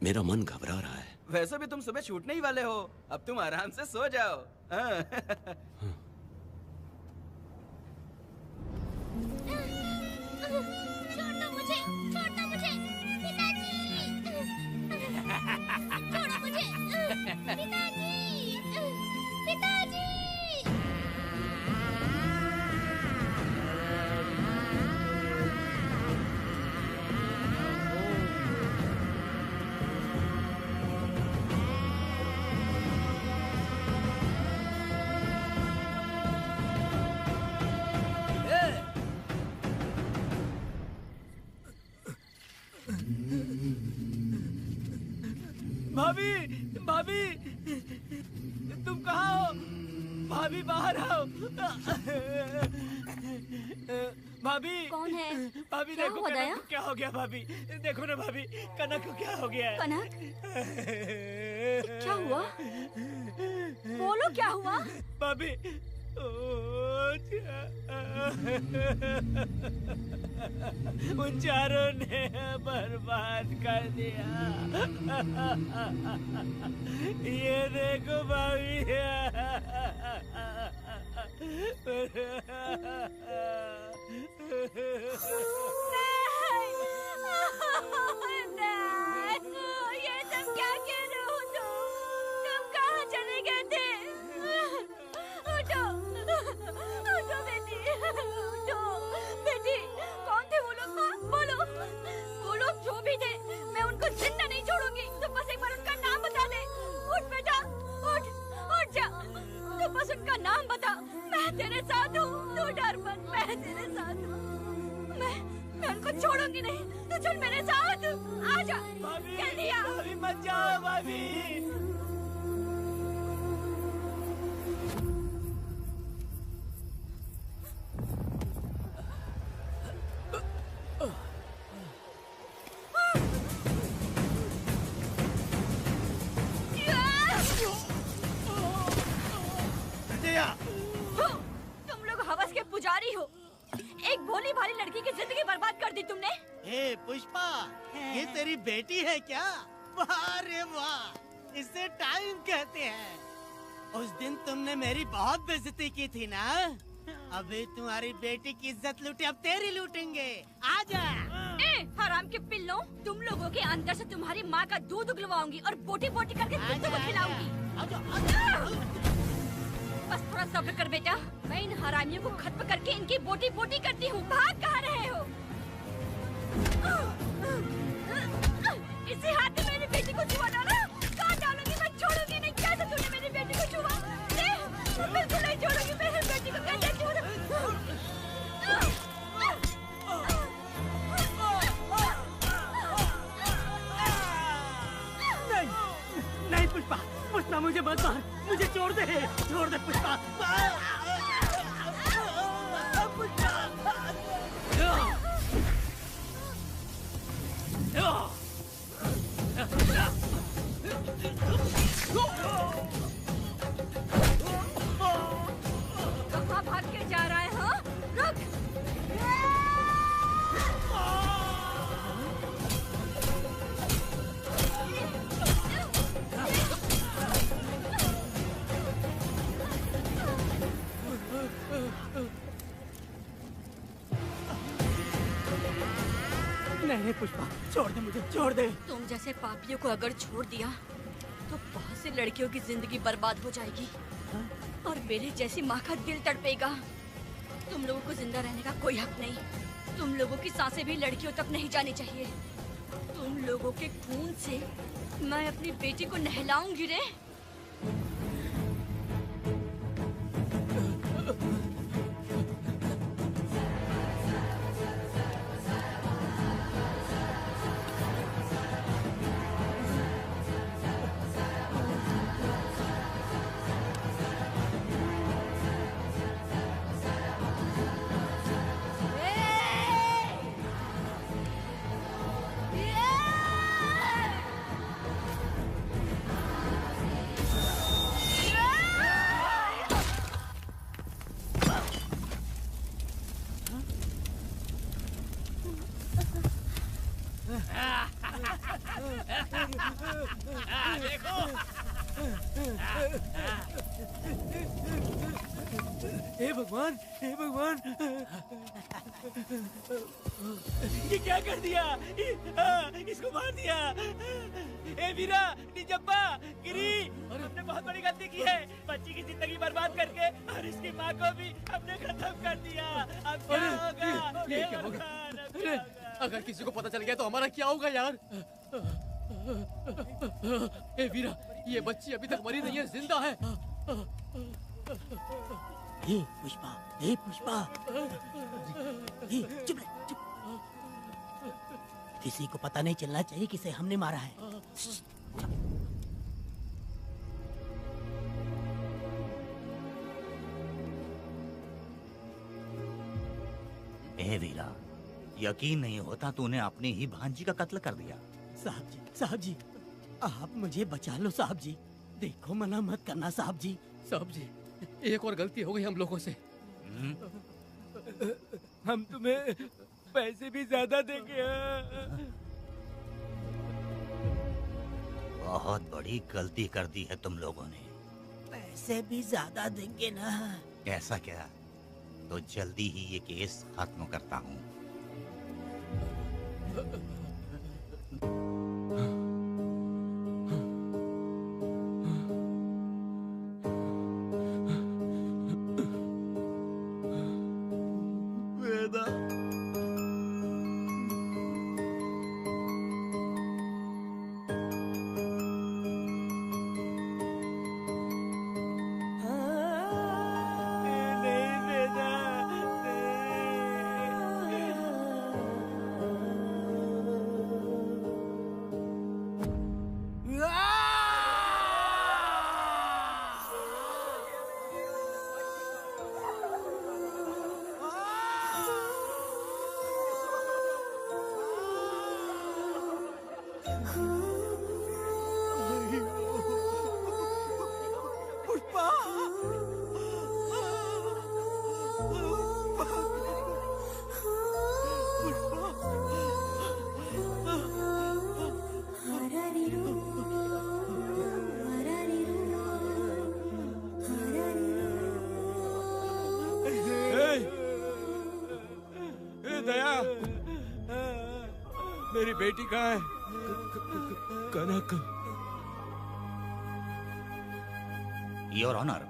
मेरा मन घबरा रहा है। वैसे भी तुम सुबह छूटने ही वाले हो, अब तुम आराम से सो जाओ। हाँ। छोड़ दो मुझे, पिताजी। छोड़ो मुझे, पिताजी। भाभी, भाभी, तुम कहाँ हो? भाभी बाहर आओ। भाभी। कौन है? भाभी क्या देखो हुआ कनक दया? को क्या हो गया भाभी? देखो ना भाभी, कनक को क्या हो गया है? कनक? क्या हुआ? बोलो क्या हुआ? भाभी, उन चारों ने बर्बाद कर दिया। ये देखो भाभी। ये सब क्या कह रहे हो तुम कहाँ चले गए थे? उठो, उठो बेटी, उठो। बेटी, कौन थे वो लोग? बोलो, वो लोग जो भी थे, मैं उनको जिंदा नहीं छोड़ूंगी। तुम बस एक बार उनका नाम बता दे। उठ बेटा, उठ जा। तू बस उनका नाम बता। मैं तेरे साथ हूँ, तू डर मत, मैं तेरे साथ हूँ। मैं उनको छोड़ूंगी नहीं। तू चल मेरे साथ, आजा जल्दी आ। भाभी मत जाओ भाभी। तुम लोग हवस के पुजारी हो। एक भोली भाली लड़की की जिंदगी बर्बाद कर दी तुमने। ए पुष्पा, ये तेरी बेटी है क्या? वाह रे वाह, इसे टाइम कहते हैं। उस दिन तुमने मेरी बहुत बेइज्जती की थी ना? अभी तुम्हारी बेटी की इज्जत लूटे, अब तेरी लूटेंगे। आजा। हराम के पिल्लों, तुम लोगों के अंदर से तुम्हारी माँ का दूध उगलवाऊंगी और बोटी बोटी करके तुमको खिलाऊंगी। बस थोड़ा सब्र कर बेटा, मैं इन हरामियों को खत्म करके इनकी बोटी बोटी करती हूँ। भाग कहाँ रहे हो? इसी हाथ में मेरी बेटी को छुआ डाला। कहाँ डालूंगी? मैं छोड़ूंगी नहीं। कैसे तूने मेरी बेटी को छुआ? बिल्कुल नहीं छोड़ूंगी मेरी बेटी को। कैसे छुआ? नहीं पुष्पा, पुष्पा मुझे मत मार, मुझे छोड़ दे पुष्पा। कहाँ भाग के जा रहा है? हाँ, रुक। नहीं पुष्पा, छोड़ दे मुझे, छोड़ दे। तुम जैसे पापियों को अगर छोड़ दिया तो बहुत सी लड़कियों की जिंदगी बर्बाद हो जाएगी और मेरी जैसी माँ का दिल तड़पेगा। तुम लोगों को जिंदा रहने का कोई हक नहीं। तुम लोगों की सांसें भी लड़कियों तक नहीं जानी चाहिए। तुम लोगों के खून से मैं अपनी बेटी को नहलाऊंगी रे। हे भगवान, हे भगवान, ये क्या कर दिया? इसको मार दिया। ए वीरा, निजप्पा, गिरी, हमने बहुत बड़ी गलती की है। बच्ची की जिंदगी बर्बाद करके और इसकी माँ को भी हमने खत्म कर दिया। अब क्या होगा? ये क्या होगा? अरे, अगर किसी को पता चल गया तो हमारा क्या होगा यार? ए वीरा, ये बच्ची अभी तक मरी नहीं है, जिंदा है। हे पुष्पा, हे पुष्पा, हे चुप रह, चुप। किसी को पता नहीं चलना चाहिए किसे हमने मारा है। ए वीरा, यकीन नहीं होता तूने अपनी ही भांजी का कत्ल कर दिया। साहब जी, आप मुझे बचा लो साहब जी। देखो मना मत करना साहब जी। साहब जी, एक और गलती हो गई हम लोगों से। हम तुम्हें पैसे भी ज्यादा देंगे। बहुत बड़ी गलती कर दी है तुम लोगों ने। पैसे भी ज्यादा देंगे ना? ऐसा क्या? तो जल्दी ही ये केस खत्म करता हूँ। मेरी बेटी कहाँ है? कनक। योर ऑनर,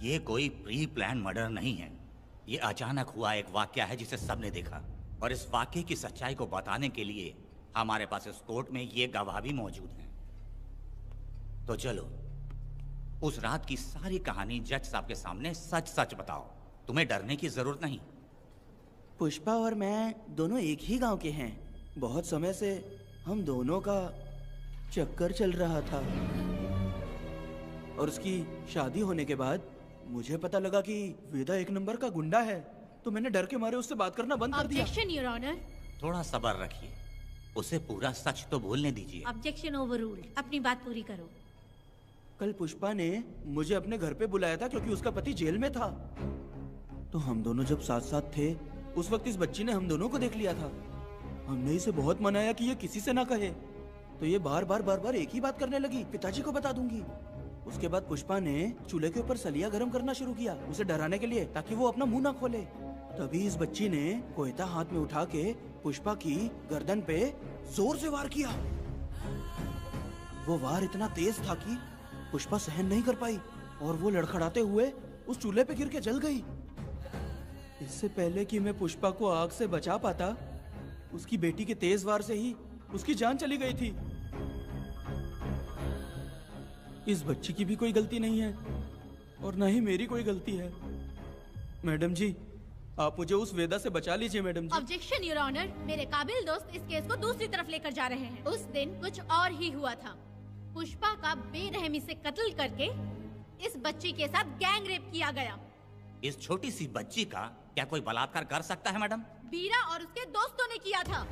ये कोई प्री प्लान मर्डर नहीं है। ये अचानक हुआ एक वाकया है जिसे सबने देखा, और इस वाकये की सच्चाई को बताने के लिए हमारे पास इस कोर्ट में ये गवाह भी मौजूद हैं। तो चलो, उस रात की सारी कहानी जज साहब के सामने सच सच बताओ। तुम्हें डरने की जरूरत नहीं। पुष्पा और मैं दोनों एक ही गांव के हैं। बहुत समय से हम दोनों का चक्कर चल रहा था, और उसकी शादी होने के बाद मुझे पता लगा कि वेदा एक नंबर का गुंडा है, तो मैंने डर के मारे उससे बात करना बंद कर दिया। Objection your honour. थोड़ा सब्र रखिए, उसे पूरा सच तो बोलने दीजिए। Objection overruled. अपनी बात पूरी करो। कल पुष्पा ने मुझे अपने घर पे बुलाया था क्योंकि उसका पति जेल में था। तो हम दोनों जब साथ साथ थे, उस वक्त इस बच्ची ने हम दोनों को देख लिया था। हमने इसे बहुत मनाया कि ये किसी से ना कहे, तो ये बार बार एक ही बात करने लगी, पिताजी को बता दूंगी। उसके बाद पुष्पा ने चूल्हे के ऊपर सलिया गर्म करना शुरू किया, उसे डराने के लिए, ताकि वो अपना मुंह ना खोले। तभी इस बच्ची ने कोयता हाथ में उठा के पुष्पा की गर्दन पे जोर से वार किया। वो वार इतना तेज था कि पुष्पा सहन नहीं कर पाई, और वो लड़खड़ाते हुए उस चूल्हे पे गिर के जल गई। इससे पहले कि मैं पुष्पा को आग से बचा पाता, उसकी बेटी के तेज वार से ही उसकी जान चली गई थी। इस बच्ची की भी कोई गलती नहीं है, और न ही मेरी कोई गलती है। मैडम जी, आप मुझे उस वेदा से बचा लीजिए madam ji. Objection your honour. मेरे काबिल दोस्त इस केस को दूसरी तरफ लेकर जा रहे हैं। उस दिन कुछ और ही हुआ था। पुष्पा का बेरहमी से कत्ल करके इस बच्ची के साथ गैंग रेप किया गया। इस छोटी सी बच्ची का क्या कोई बलात्कार कर सकता है मैडम? बीरा और उसके दोस्तों ने किया था।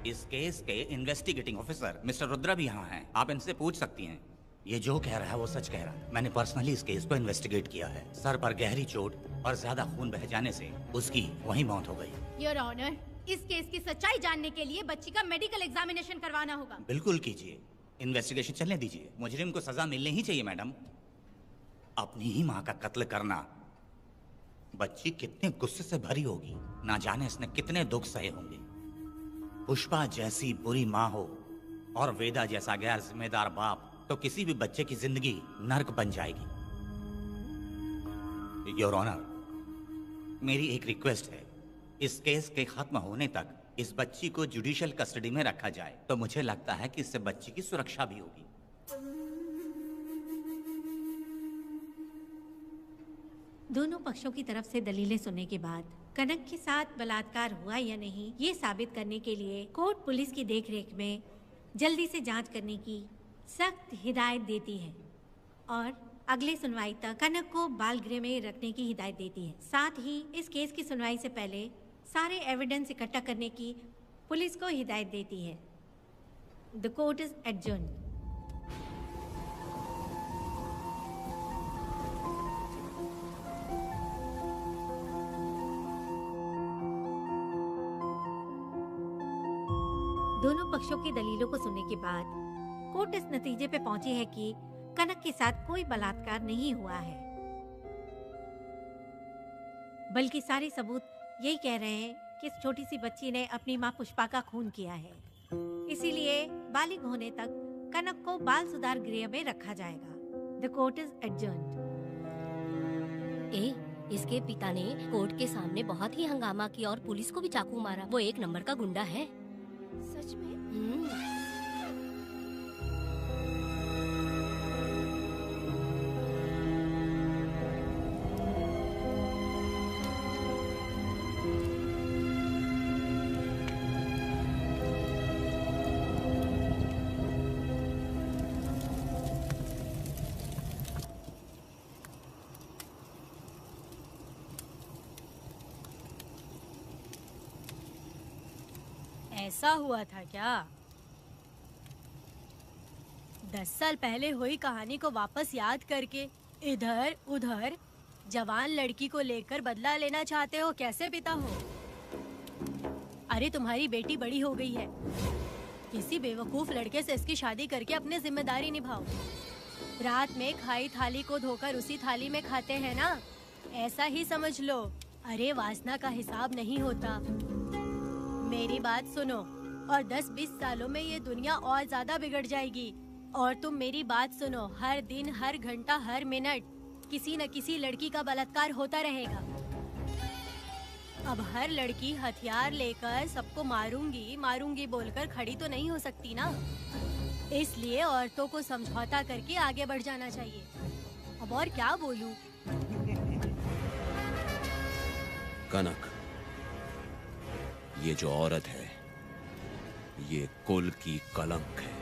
इस केस के इन्वेस्टिगेटिंग ऑफिसर मिस्टर रुद्रा भी यहाँ हैं। आप इनसे पूछ सकती हैं। ये जो कह रहा है वो सच कह रहा है। मैंने पर्सनली इस केस को इन्वेस्टिगेट किया है। सर पर गहरी चोट और ज्यादा खून बह जाने से उसकी वहीं मौत हो गई। योर ऑनर, इस केस की सच्चाई जानने के लिए बच्ची का मेडिकल एग्जामिनेशन करवाना होगा। बिल्कुल कीजिए, इन्वेस्टिगेशन चलने दीजिए। मुजरिम को सजा मिलनी ही चाहिए मैडम। अपनी ही माँ का कत्ल करना। बच्ची कितने गुस्से से भरी होगी, ना जाने इसने कितने दुख सहे होंगे। पुष्पा जैसी बुरी माँ हो और वेदा जैसा गैर जिम्मेदार बाप, तो किसी भी बच्चे की जिंदगी नर्क बन जाएगी। योर ऑनर, मेरी एक रिक्वेस्ट है, इस केस के खत्म होने तक इस बच्ची को जुडिशियल कस्टडी में रखा जाए, तो मुझे लगता है कि इससे बच्ची की सुरक्षा भी होगी। दोनों पक्षों की तरफ से दलीलें सुनने के बाद कनक के साथ बलात्कार हुआ या नहीं, ये साबित करने के लिए कोर्ट पुलिस की देखरेख में जल्दी से जांच करने की सख्त हिदायत देती है और अगले सुनवाई तक कनक को बाल गृह में रखने की हिदायत देती है। साथ ही इस केस की सुनवाई से पहले सारे एविडेंस इकट्ठा करने की पुलिस को हिदायत देती है। The court is adjourned. दोनों पक्षों की दलीलों को सुनने के बाद कोर्ट इस नतीजे पे पहुंची है कि कनक के साथ कोई बलात्कार नहीं हुआ है, बल्कि सारे सबूत यही कह रहे हैं कि इस छोटी सी बच्ची ने अपनी मां पुष्पा का खून किया है। इसीलिए बालिग होने तक कनक को बाल सुधार गृह में रखा जाएगा। The court is adjourned. इसके पिता ने कोर्ट के सामने बहुत ही हंगामा किया और पुलिस को भी चाकू मारा। वो एक नंबर का गुंडा है। सच में? ऐसा हुआ था क्या? 10 साल पहले हुई कहानी को वापस याद करके इधर उधर जवान लड़की को लेकर बदला लेना चाहते हो? कैसे पिता हो? अरे तुम्हारी बेटी बड़ी हो गई है, किसी बेवकूफ लड़के से इसकी शादी करके अपनी जिम्मेदारी निभाओ। रात में खाई थाली को धोकर उसी थाली में खाते हैं ना, ऐसा ही समझ लो। अरे वासना का हिसाब नहीं होता। मेरी बात सुनो, और 10-20 सालों में ये दुनिया और ज्यादा बिगड़ जाएगी। और तुम मेरी बात सुनो, हर दिन, हर घंटा, हर मिनट किसी न किसी लड़की का बलात्कार होता रहेगा। अब हर लड़की हथियार लेकर सबको मारूंगी मारूंगी बोलकर खड़ी तो नहीं हो सकती ना। इसलिए औरतों को समझौता करके आगे बढ़ जाना चाहिए। अब और क्या बोलूं? कनक, ये जो औरत है, ये कुल की कलंक है।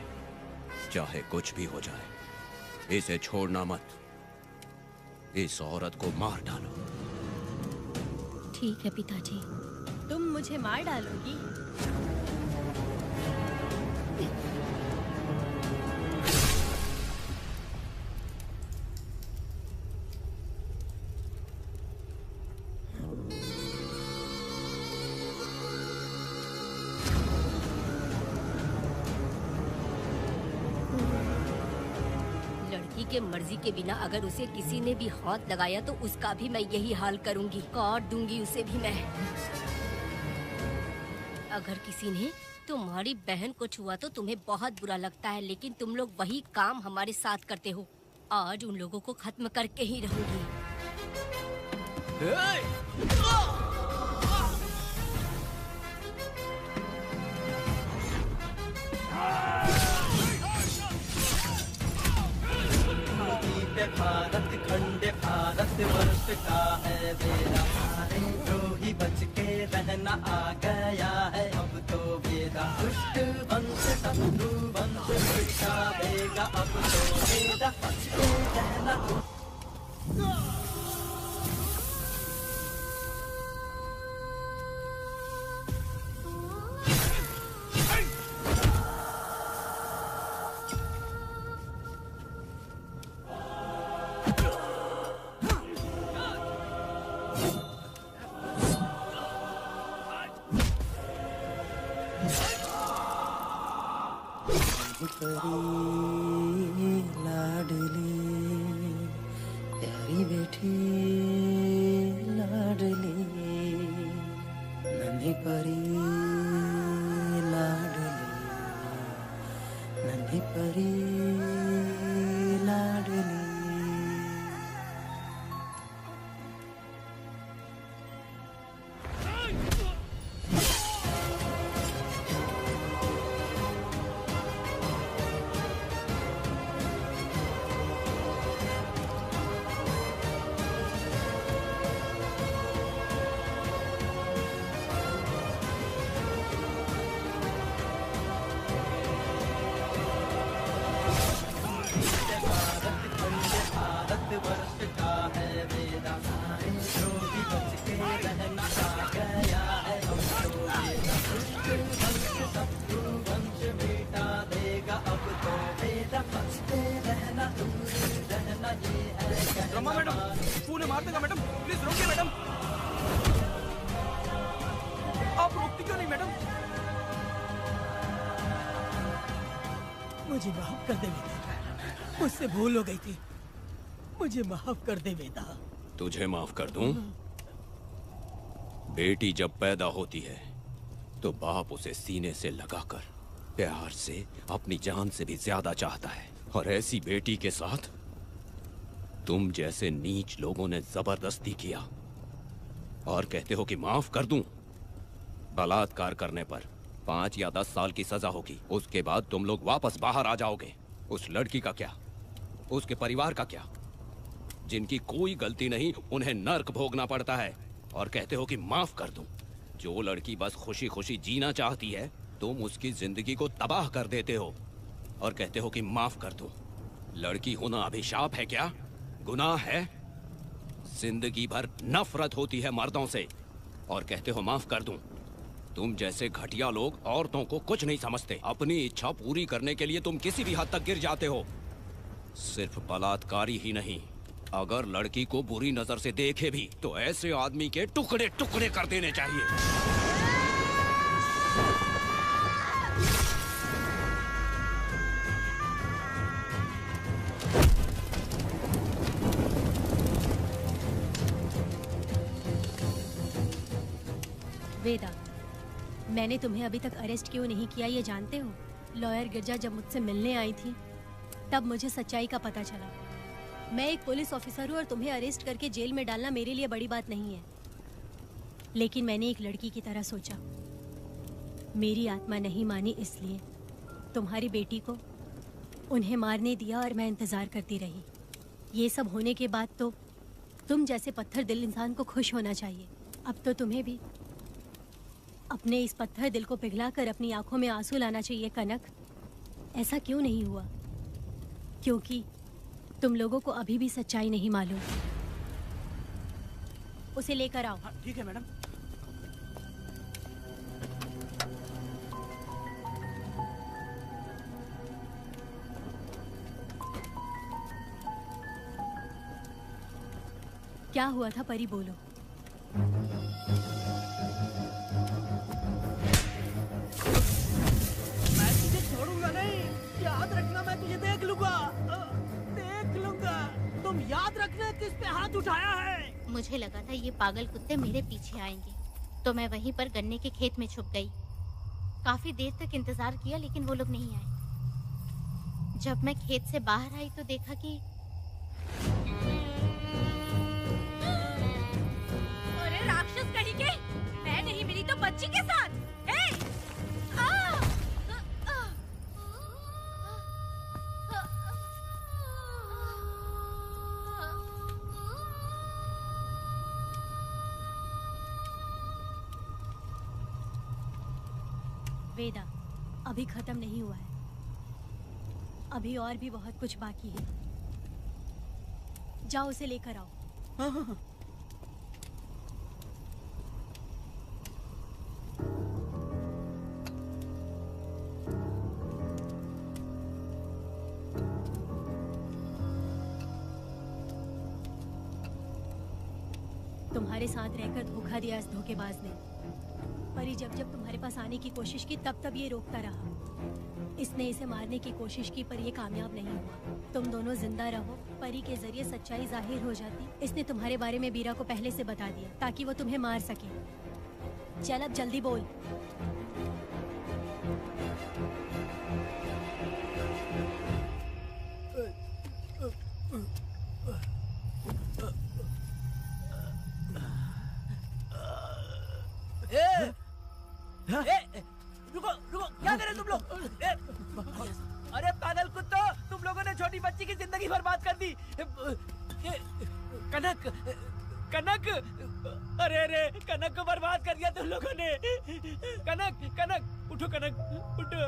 चाहे कुछ भी हो जाए, इसे छोड़ना मत। इस औरत को मार डालो। ठीक है पिताजी। तुम मुझे मार डालोगी? के मर्जी के बिना अगर उसे किसी ने भी हाथ लगाया तो उसका भी मैं यही हाल करूंगी। काट दूंगी उसे भी मैं। अगर किसी ने तुम्हारी बहन को छुआ तो तुम्हें बहुत बुरा लगता है, लेकिन तुम लोग वही काम हमारे साथ करते हो। आज उन लोगों को खत्म करके ही रहूंगी। भारत खंड भारत वर्ष का है बेड़ा, सारे द्रोही बच के रहना आ गया है अब तो बेड़ा। दुष्ट वंश शत्रु वंश मिटाएगा अब तो बेड़ा, बच के रहना। लाडली बेटी लाडली, नन्ही परी लाडली, नन्ही परी लाडली। रमा मैडम, फूल मार देगा मैडम, प्लीज रोकिए मैडम। आप रोकती क्यों नहीं मैडम? मुझे माफ कर दे वेदा, मुझसे भूल हो गई थी, मुझे माफ कर दे वेदा। तुझे माफ कर दूं? बेटी जब पैदा होती है तो बाप उसे सीने से लगाकर प्यार से अपनी जान से भी ज्यादा चाहता है, और ऐसी बेटी के साथ तुम जैसे नीच लोगों ने जबरदस्ती किया और कहते हो कि माफ कर दूं। बलात्कार करने पर 5 या 10 साल की सजा होगी, उसके बाद तुम लोग वापस बाहर आ जाओगे। उस लड़की का क्या, उसके परिवार का क्या? जिनकी कोई गलती नहीं उन्हें नर्क भोगना पड़ता है, और कहते हो कि माफ कर दूं। जो लड़की बस खुशी खुशी जीना चाहती है तुम उसकी जिंदगी को तबाह कर देते हो और कहते हो कि माफ कर दूं। लड़की होना अभिशाप है क्या, गुनाह है? जिंदगी भर नफरत होती है मर्दों से और कहते हो माफ कर दूं। तुम जैसे घटिया लोग औरतों को कुछ नहीं समझते। अपनी इच्छा पूरी करने के लिए तुम किसी भी हद तक गिर जाते हो। सिर्फ बलात्कारी ही नहीं, अगर लड़की को बुरी नजर से देखे भी तो ऐसे आदमी के टुकड़े टुकड़े कर देने चाहिए। वेदा, मैंने तुम्हें अभी तक अरेस्ट क्यों नहीं किया ये जानते हो? लॉयर गिरजा जब मुझसे मिलने आई थी तब मुझे सच्चाई का पता चला। मैं एक पुलिस ऑफिसर हूँ और तुम्हें अरेस्ट करके जेल में डालना मेरे लिए बड़ी बात नहीं है, लेकिन मैंने एक लड़की की तरह सोचा। मेरी आत्मा नहीं मानी, इसलिए तुम्हारी बेटी को उन्हें मारने दिया और मैं इंतज़ार करती रही। ये सब होने के बाद तो तुम जैसे पत्थर दिल इंसान को खुश होना चाहिए। अब तो तुम्हें भी अपने इस पत्थर दिल को पिघलाकर अपनी आंखों में आंसू लाना चाहिए। कनक, ऐसा क्यों नहीं हुआ? क्योंकि तुम लोगों को अभी भी सच्चाई नहीं मालूम। उसे लेकर आओ। ठीक है मैडम। क्या हुआ था परी, बोलो। मैं तुझे छोड़ूंगा नहीं, याद रखना, मैं तुझे देख लूंगा, देख लूंगा। तुम याद रखना किस पे हाथ उठाया है। मुझे लगा था ये पागल कुत्ते मेरे पीछे आएंगे, तो मैं वहीं पर गन्ने के खेत में छुप गई। काफी देर तक इंतजार किया लेकिन वो लोग नहीं आए। जब मैं खेत से बाहर आई तो देखा कि अरे राक्षस कहीं के, मैं नहीं मिली तो बच्ची के साथ। वेदा, अभी खत्म नहीं हुआ है, अभी और भी बहुत कुछ बाकी है। जाओ उसे लेकर आओ। हाँ हाँ हाँ। तुम्हारे साथ रहकर धोखा दिया इस धोखेबाज ने। परी जब जब तुम्हारे पास आने की कोशिश की तब तब ये रोकता रहा। इसने इसे मारने की कोशिश की पर ये कामयाब नहीं हुआ। तुम दोनों जिंदा रहो, परी के जरिए सच्चाई जाहिर हो जाती। इसने तुम्हारे बारे में बीरा को पहले से बता दिया ताकि वो तुम्हें मार सके। चल अब जल्दी बोल। रुको रुको, क्या करे तुम लोग? अरे पागल कुत्तो, तुम लोगों ने छोटी बच्ची की जिंदगी बर्बाद कर दी। कनक कनक, अरे अरे कनक को बर्बाद कर दिया तुम लोगों ने। कनक कनक उठो, कनक उठो।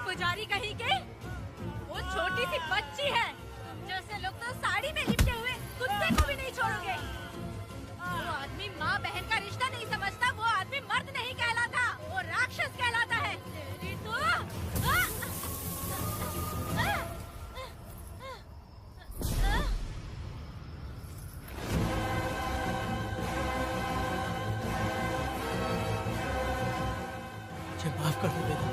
पुजारी कहीं के, वो छोटी सी बच्ची है। जैसे लोग तो साड़ी में लिपटे हुए कुत्ते को भी नहीं छोड़ोगे। वो आदमी माँ बहन का रिश्ता नहीं समझता, वो आदमी मर्द नहीं कहलाता, वो राक्षस कहलाता है। तेरी तो मुझे माफ कर दो बेटा।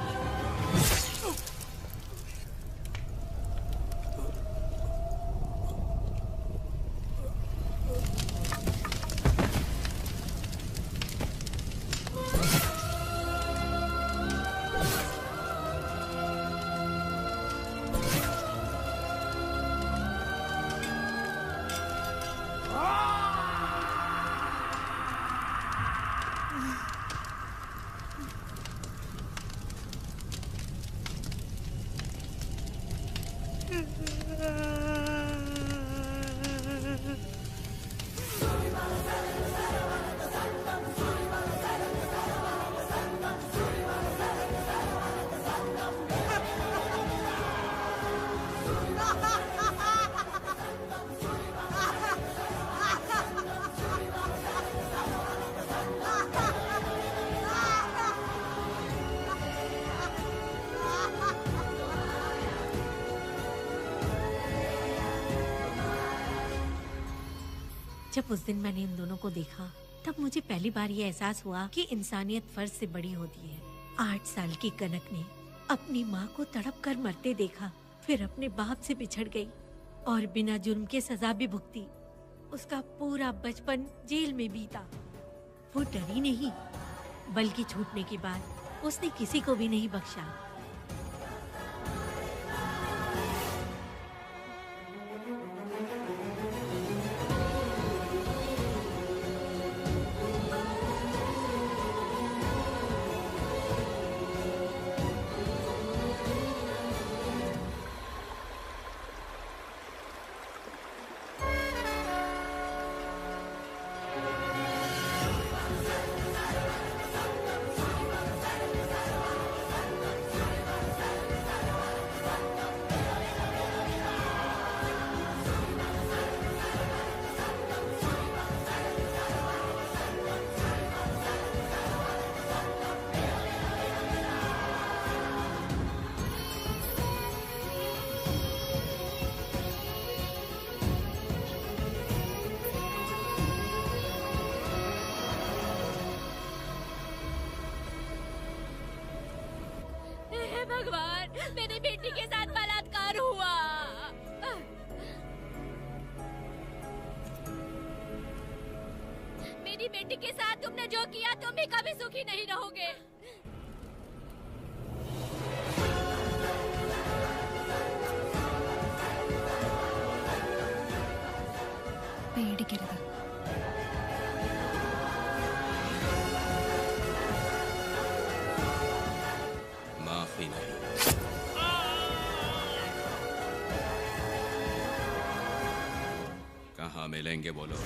जब उस दिन मैंने इन दोनों को देखा, तब मुझे पहली बार ये एहसास हुआ कि इंसानियत फर्ज से बड़ी होती है। 8 साल की कनक ने अपनी माँ को तड़प कर मरते देखा, फिर अपने बाप से बिछड़ गई और बिना जुर्म के सजा भी भुगती। उसका पूरा बचपन जेल में बीता। वो डरी नहीं, बल्कि छूटने के बाद उसने किसी को भी नहीं बख्शा। भगवान, मेरी बेटी के साथ बलात्कार हुआ। मेरी बेटी के साथ तुमने जो किया, तुम भी कभी सुखी नहीं रहोगे। पेड़ गिर गया। माफी नहीं। कहाँ मिलेंगे बोलो।